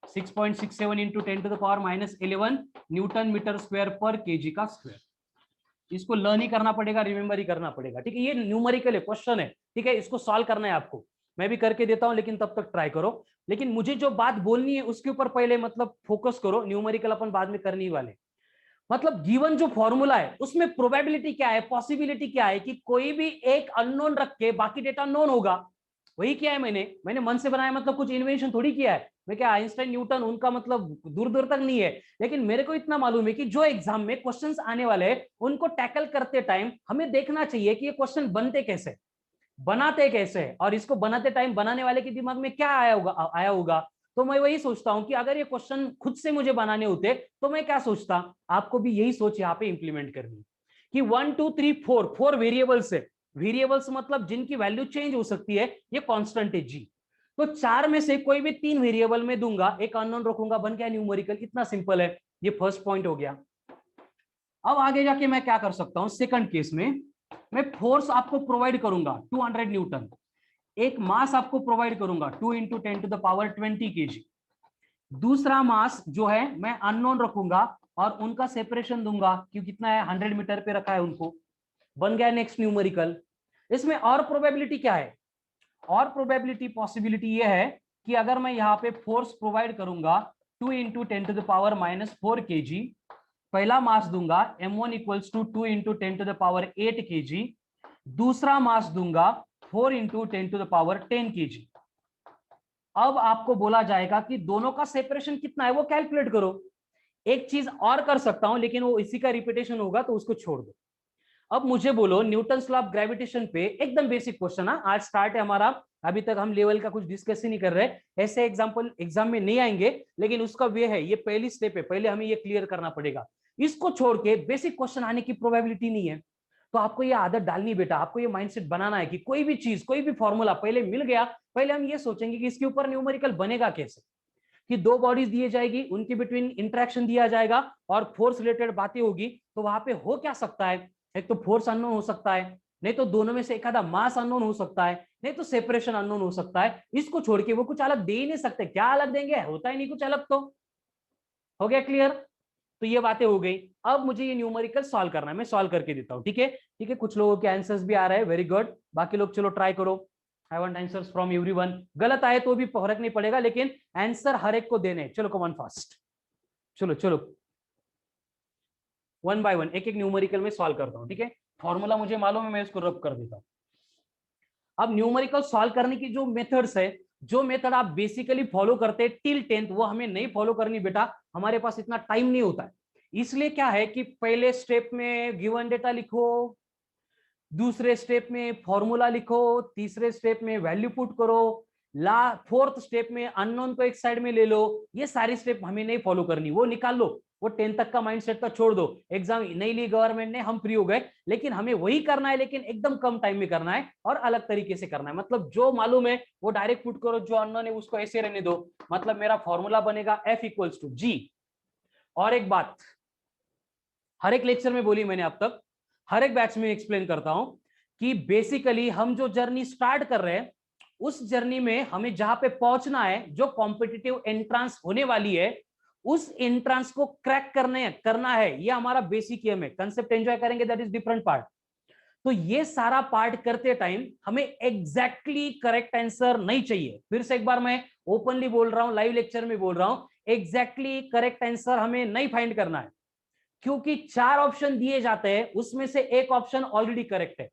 6.67 इंटू 10⁻11 न्यूटन मीटर स्क्वायर पर केजी का स्क्वायर। इसको लर्न ही करना पड़ेगा, रिमेंबर ही करना पड़ेगा, ठीक है। ये न्यूमेरिकल है, क्वेश्चन है, ठीक है। इसको सॉल्व करना है आपको, मैं भी करके देता हूं, लेकिन तब तक ट्राई करो। लेकिन मुझे जो बात बोलनी है उसके ऊपर पहले मतलब फोकस करो, न्यूमेरिकल अपन बाद में करने वाले। मतलब गिवन जो फॉर्मूला है उसमें प्रोबेबिलिटी क्या है, पॉसिबिलिटी क्या है कि कोई भी एक अननोन रख के बाकी डेटा नोन होगा। वही किया है मैंने मन से बनाया, मतलब कुछ इन्वेंशन थोड़ी किया है मैं। क्या आइंस्टाइन न्यूटन उनका मतलब दूर दूर तक नहीं है, लेकिन मेरे को इतना मालूम है कि जो एग्जाम में क्वेश्चंस आने वाले हैं उनको टैकल करते टाइम हमें देखना चाहिए कि ये क्वेश्चन बनते कैसे, बनाते कैसे, और इसको बनाते टाइम बनाने वाले के दिमाग में क्या आया होगा। तो मैं वही सोचता हूं कि अगर ये क्वेश्चन खुद से मुझे बनाने होते तो मैं क्या सोचता। आपको भी यही सोच यहाँ पे इंप्लीमेंट करनी कि 1 2 3 4 वेरिएबल्स है। वेरिएबल्स मतलब जिनकी वैल्यू चेंज हो सकती है, ये कांस्टेंट है जी। तो चार में से कोई भी तीन वेरिएबल में दूंगा, एक अननोन रखूंगा, बन गया न्यूमेरिकल। इतना सिंपल है, ये फर्स्ट पॉइंट हो गया। अब आगे जाके मैं क्या कर सकता हूं, सेकंड केस में मैं फोर्स आपको प्रोवाइड करूंगा 200 न्यूटन, एक मास आपको प्रोवाइड करूंगा 2 इंटू 10⁻20 केजी। दूसरा मास जो है मैं अननोन रखूंगा और उनका सेपरेशन दूंगा कि कितना है, 100 मीटर पे रखा है उनको। बन गया नेक्स्ट न्यूमेरिकल। इसमें और प्रोबेबिलिटी क्या है, और प्रोबेबिलिटी पॉसिबिलिटी ये है कि अगर मैं यहाँ पे फोर्स प्रोवाइड करूंगा 2 इंटू 10⁻⁴ केजी, पहला मास दूंगा m1 equals to 2 into 10⁸ KG, दूसरा मास दूंगा 4 इंटू 10⁻10 केजी। अब आपको बोला जाएगा कि दोनों का सेपरेशन कितना है वो कैलकुलेट करो। एक चीज और कर सकता हूं, लेकिन वो इसी का रिपीटेशन होगा तो उसको छोड़ दो। अब मुझे बोलो न्यूटन्स लॉ ऑफ ग्रेविटेशन पे एकदम बेसिक क्वेश्चन है, आज स्टार्ट है हमारा। अभी तक हम लेवल का कुछ डिस्कस ही नहीं कर रहे, ऐसे एग्जांपल एग्जाम में नहीं आएंगे, लेकिन उसका वे है, ये पहली स्टेप है, पहले हमें ये क्लियर करना पड़ेगा। इसको छोड़ के बेसिक क्वेश्चन आने की प्रोबेबिलिटी नहीं है। तो आपको ये आदत डालनी बेटा, आपको ये माइंडसेट बनाना है कि कोई भी चीज, कोई भी फॉर्मूला पहले मिल गया, पहले हम ये सोचेंगे कि इसके ऊपर न्यूमेरिकल बनेगा कैसे। कि दो बॉडीज दिए जाएगी, उनके बिटवीन इंटरेक्शन दिया जाएगा और फोर्स रिलेटेड बातें होगी, तो वहां पे हो क्या सकता है, एक तो फोर्स अननोन हो सकता है, नहीं तो दोनों में से एक आधा मास अननोन हो सकता है, नहीं तो सेपरेशन अननोन हो सकता है। इसको छोड़ के वो कुछ अलग दे ही नहीं सकते, क्या अलग देंगे, होता ही नहीं कुछ अलग। तो हो गया क्लियर। तो ये बातें हो गई। अब मुझे ये न्यूमेरिकल सॉल्व करना है, मैं सॉल्व करके देता हूं, ठीक है। ठीक है, कुछ लोगों के आंसर्स भी आ रहे हैं, वेरी गुड। बाकी लोग चलो ट्राई करो। I want answers from everyone. गलत आए तो भी फर्क नहीं पड़ेगा, लेकिन आंसर हर एक को देने। चलो कम फास्ट, चलो चलो वन बाय वन, एक एक न्यूमेरिकल में सॉल्व करता हूं, ठीक है। फॉर्मूला मुझे मालूम है, मैं इसको रब कर देता हूं। अब न्यूमेरिकल सॉल्व करने की जो मेथड्स है, जो मेथड आप बेसिकली फॉलो करते हैं टिल 10th, वो हमें नहीं फॉलो करनी बेटा, हमारे पास इतना टाइम नहीं होता है। इसलिए क्या है कि पहले स्टेप में गिवन डेटा लिखो, दूसरे स्टेप में फॉर्मूला लिखो, तीसरे स्टेप में वैल्यू पुट करो, फोर्थ स्टेप में अननोन को एक साइड में ले लो। ये सारी स्टेप हमें नहीं फॉलो करनी, वो निकाल लो, वो 10 तक का माइंडसेट का छोड़ दो। एग्जाम नहीं ली गवर्नमेंट ने, हम फ्री हो गए, लेकिन हमें वही करना है, लेकिन एकदम कम टाइम में करना है और अलग तरीके से करना है। मतलब जो मालूम है वो डायरेक्ट पुट करो, जो अननोन है उसको ऐसे रहने दो। मतलब मेरा फॉर्मूला बनेगा F इक्वल्स टू जी। और एक बात हर एक लेक्चर में बोली मैंने अब तक, हर एक बैच में एक्सप्लेन करता हूं कि बेसिकली हम जो जर्नी स्टार्ट कर रहे हैं, उस जर्नी में हमें जहां पे पहुंचना है, जो कॉम्पिटिटिव एंट्रेंस होने वाली है, उस एंट्रेंस को क्रैक करना है। ये हमारा बेसिक एम है। कंसेप्ट एंजॉय करेंगे, दैट इज डिफरेंट पार्ट। तो ये सारा पार्ट करते टाइम हमें एग्जैक्टली करेक्ट आंसर नहीं चाहिए। फिर से एक बार मैं ओपनली बोल रहा हूं, लाइव लेक्चर में बोल रहा हूं, एग्जैक्टली करेक्ट आंसर हमें नहीं फाइंड करना है, क्योंकि चार ऑप्शन दिए जाते हैं, उसमें से एक ऑप्शन ऑलरेडी करेक्ट है।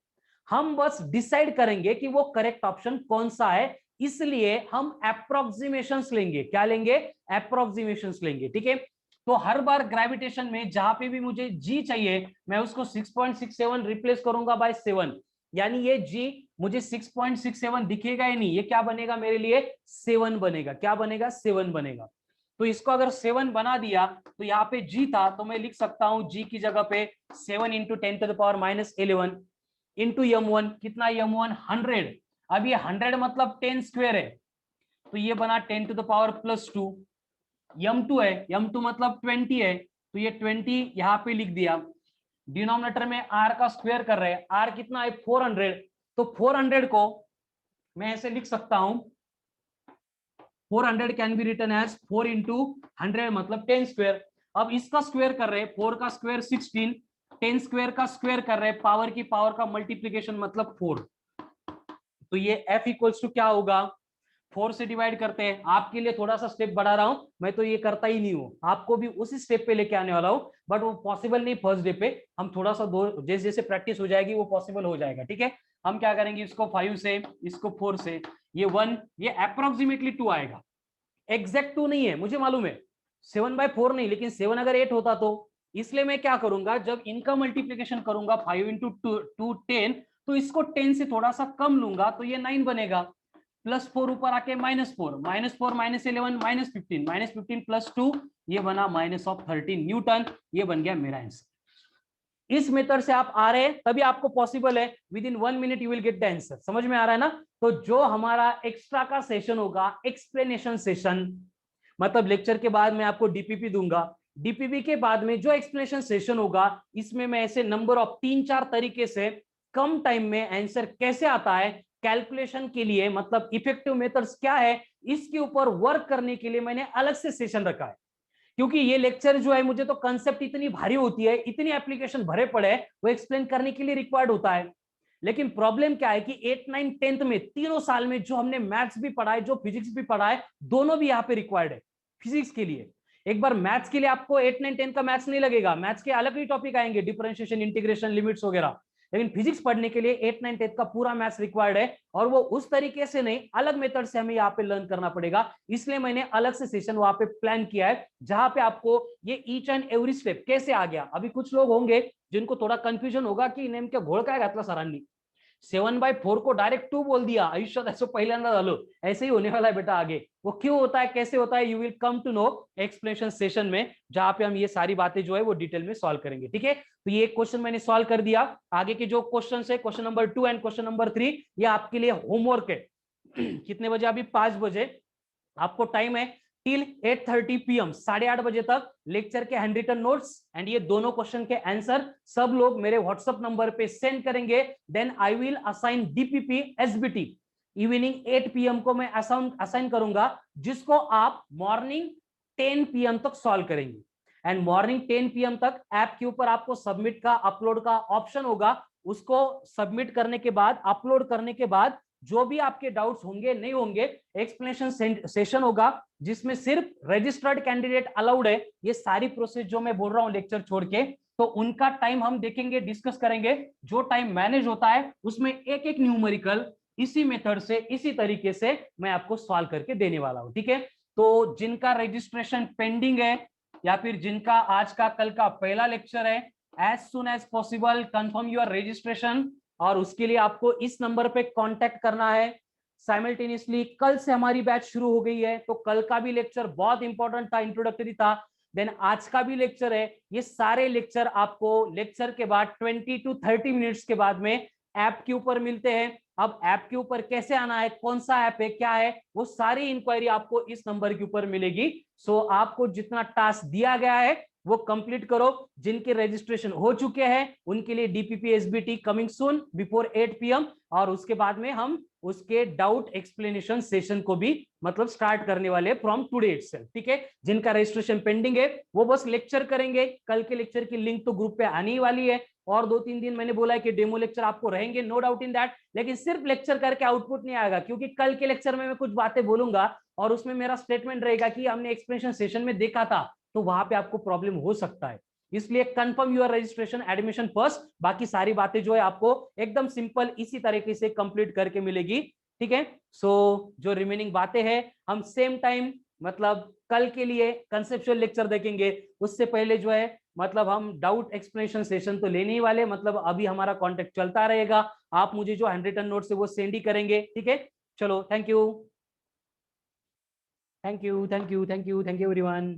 हम बस डिसाइड करेंगे कि वो करेक्ट ऑप्शन कौन सा है, इसलिए हम अप्रोक्सीमेशंस लेंगे। क्या लेंगे, अप्रोक्सीमेशंस लेंगे, ठीक है। तो हर बार ग्रेविटेशन में जहां पे भी मुझे जी चाहिए, मैं उसको 6.67 रिप्लेस करूंगा बाय 7, यानी ये जी मुझे 6.67 दिखेगा ही नहीं, ये क्या बनेगा मेरे लिए, 7 बनेगा। क्या बनेगा, 7 बनेगा। तो इसको अगर 7 बना दिया, तो यहाँ पे जी था, तो मैं लिख सकता हूं जी की जगह पे 7 इंटू 10⁻11 इंटू m1, कितना m1 100। अब ये 100 मतलब 10 स्क्वायर है, तो ये बना 10 टू द पावर +2। m2 है, m2 मतलब 20 है, तो ये 20 यहाँ पे लिख दिया। डिनोमिनेटर में r का स्क्वायर कर रहे हैं, r कितना है 400, तो 400 को मैं ऐसे लिख सकता हूं, 400 can be written as 4 into 100 मतलब 10 स्क्वायर। अब इसका स्क्वायर कर रहे हैं, 4 का स्क्वायर 16, 10 स्क्वायर का स्क्वायर कर रहे हैं, पावर की पावर का मल्टीप्लीकेशन मतलब 4। तो ये f इक्वल्स टू क्या होगा, 4 से डिवाइड करते हैं। आपके लिए थोड़ा सा स्टेप बढ़ा रहा हूं, मैं तो ये करता ही नहीं हूं, आपको भी उसी स्टेप पे लेके आने वाला हूं, बट वो पॉसिबल नहीं फर्स्ट डे पे। हम थोड़ा सा दो जैसे जैसे प्रैक्टिस हो जाएगी वो पॉसिबल हो जाएगा, ठीक है। हम क्या करेंगे, इसको 5 से, इसको 4 से, ये 1, ये अप्रोक्सीमेटली 2 आएगा। एग्जैक्ट 2 नहीं है, मुझे मालूम है 7/4 नहीं, लेकिन 7 अगर 8 होता तो। इसलिए मैं क्या करूंगा, जब इनका मल्टीप्लीकेशन करूंगा 5 इंटू 2 10, तो इसको 10 से थोड़ा सा कम लूंगा तो ये 9 बनेगा। +4 ऊपर आके -4, -4 -11 -15, -15 +2 ये बना -13 न्यूटन। ये बन गया मेरा आंसर। इस मेथड से आप आ रहे हैं तभी आपको पॉसिबल है, with in 1 minute you will get the answer. समझ में आ रहा है ना। तो जो हमारा एक्स्ट्रा का सेशन होगा, एक्सप्लेनेशन सेशन, मतलब लेक्चर के बाद मैं आपको डीपीपी दूंगा, डीपीपी के बाद में जो एक्सप्लेनेशन सेशन होगा, इसमें मैं ऐसे नंबर ऑफ 3-4 तरीके से कम टाइम में आंसर कैसे आता है कैलकुलेशन के लिए, मतलब इफेक्टिव मेथड्स क्या है, इसके ऊपर वर्क करने के लिए मैंने अलग से सेशन रखा है। क्योंकि ये लेक्चर जो है, मुझे तो कंसेप्ट इतनी भारी होती है, इतनी एप्लीकेशन भरे पड़े हैं, वो एक्सप्लेन करने के लिए रिक्वायर्ड होता है। लेकिन प्रॉब्लम क्या है कि 8, 9, 10th में तीनों साल में जो हमने मैथ्स भी पढ़ा है, जो फिजिक्स भी पढ़ा है, दोनों भी यहाँ पे रिक्वायर्ड है। फिजिक्स के लिए एक बार, मैथ्स के लिए आपको 8, 9, 10 का मैथ्स नहीं लगेगा, मैथ्स के अलग ही टॉपिक आएंगे, डिफरेंशिएशन, इंटीग्रेशन, लिमिट्स वगैरह। लेकिन फिजिक्स पढ़ने के लिए 8, 9, 10 का पूरा मैथ्स रिक्वायर्ड है, और वो उस तरीके से नहीं, अलग मेथड से हमें यहाँ पे लर्न करना पड़ेगा। इसलिए मैंने अलग से सेशन वहां पे प्लान किया है, जहां पे आपको ये ईच एंड एवरी स्टेप कैसे आ गया। अभी कुछ लोग होंगे जिनको थोड़ा कंफ्यूजन होगा की नेमक्या घोळ काय घातला सरांनी, 7/4 को डायरेक्ट 2 बोल दिया, आयुष्यात ऐसा पहिल्यांदा झालो। ऐसे ही होने वाला है बेटा आगे। वो क्यों होता है, कैसे होता है, you will come to know explanation session में, जहां पे हम ये सारी बातें जो है वो डिटेल में सॉल्व करेंगे, ठीक है। तो ये क्वेश्चन मैंने सॉल्व कर दिया। आगे के जो क्वेश्चन है, question number 2 and question number 3, ये आपके लिए होमवर्क है। कितने बजे, अभी 5 बजे आपको टाइम है, टिल 8:30 PM, 8:30 बजे तक लेक्चर के हैंड रिटन नोट्स एंड ये दोनों क्वेश्चन के आंसर सब लोग मेरे व्हाट्सएप नंबर पे सेंड करेंगे। Then I will assign DPP SBT, evening 8 PM को मैं असाइन करूंगा, जिसको आप मॉर्निंग 10 PM तक सॉल्व करेंगे। एंड मॉर्निंग 10 PM तक ऐप के ऊपर आपको सबमिट का, अपलोड का ऑप्शन होगा, उसको सबमिट करने के बाद, अपलोड करने के बाद जो भी आपके डाउट्स होंगे, नहीं होंगे, एक्सप्लेनेशन सेशन होगा, जिसमें सिर्फ रजिस्टर्ड कैंडिडेट अलाउड है। ये सारी प्रोसेस जो मैं बोल रहा हूं लेक्चर छोड़ के, तो उनका टाइम हम देखेंगे, डिस्कस करेंगे। जो टाइम मैनेज होता है उसमें एक एक न्यूमेरिकल इसी मेथड से, इसी तरीके से मैं आपको सॉल्व करके देने वाला हूं, ठीक है। तो जिनका रजिस्ट्रेशन पेंडिंग है, या फिर जिनका आज का कल का पहला लेक्चर है, as soon as possible confirm your registration, और उसके लिए आपको इस नंबर पे कांटेक्ट करना है। साइमल्टेनियसली कल से हमारी बैच शुरू हो गई है, तो कल का भी लेक्चर बहुत इंपॉर्टेंट था, इंट्रोडक्टरी था। देन आज का भी लेक्चर है। ये सारे लेक्चर आपको लेक्चर के बाद 20 to 30 मिनट्स के बाद में ऐप के ऊपर मिलते हैं। अब ऐप के ऊपर कैसे आना है, कौन सा ऐप है, क्या है, वो सारी इंक्वायरी आपको इस नंबर के ऊपर मिलेगी। सो आपको जितना टास्क दिया गया है वो कंप्लीट करो। जिनके रजिस्ट्रेशन हो चुके हैं उनके लिए DPP SBT coming soon before 8 PM, और उसके बाद में हम उसके डाउट एक्सप्लेनेशन सेशन को भी मतलब स्टार्ट करने वाले फ्रॉम टुडे इटसेल्फ, ठीक है। जिनका रजिस्ट्रेशन पेंडिंग है वो बस लेक्चर करेंगे, कल के लेक्चर की लिंक तो ग्रुप पे आने ही वाली है, और 2-3 दिन मैंने बोला है कि डेमो लेक्चर आपको रहेंगे, नो डाउट इन दैट। लेकिन सिर्फ लेक्चर करके आउटपुट नहीं आएगा, क्योंकि कल के लेक्चर में मैं कुछ बातें बोलूंगा और उसमें मेरा स्टेटमेंट रहेगा कि हमने एक्सप्लेनेशन सेशन में देखा था, तो वहां पे आपको प्रॉब्लम हो सकता है। इसलिए confirm your registration admission first, बाकी सारी बातें जो है आपको एकदम सिंपल इसी तरीके से कंप्लीट करके मिलेगी, ठीक है। सो जो रिमेनिंग बातें हैं हम सेम टाइम मतलब कल के लिए कंसेप्चुअल लेक्चर देखेंगे। उससे पहले जो है मतलब हम डाउट एक्सप्लेनेशन सेशन तो लेने ही वाले, मतलब अभी हमारा कांटेक्ट चलता रहेगा। आप मुझे जो हैंड रिटन नोट्स है वो सेंड ही करेंगे, ठीक है। चलो, thank you, thank you, thank you, thank you, thank you everyone.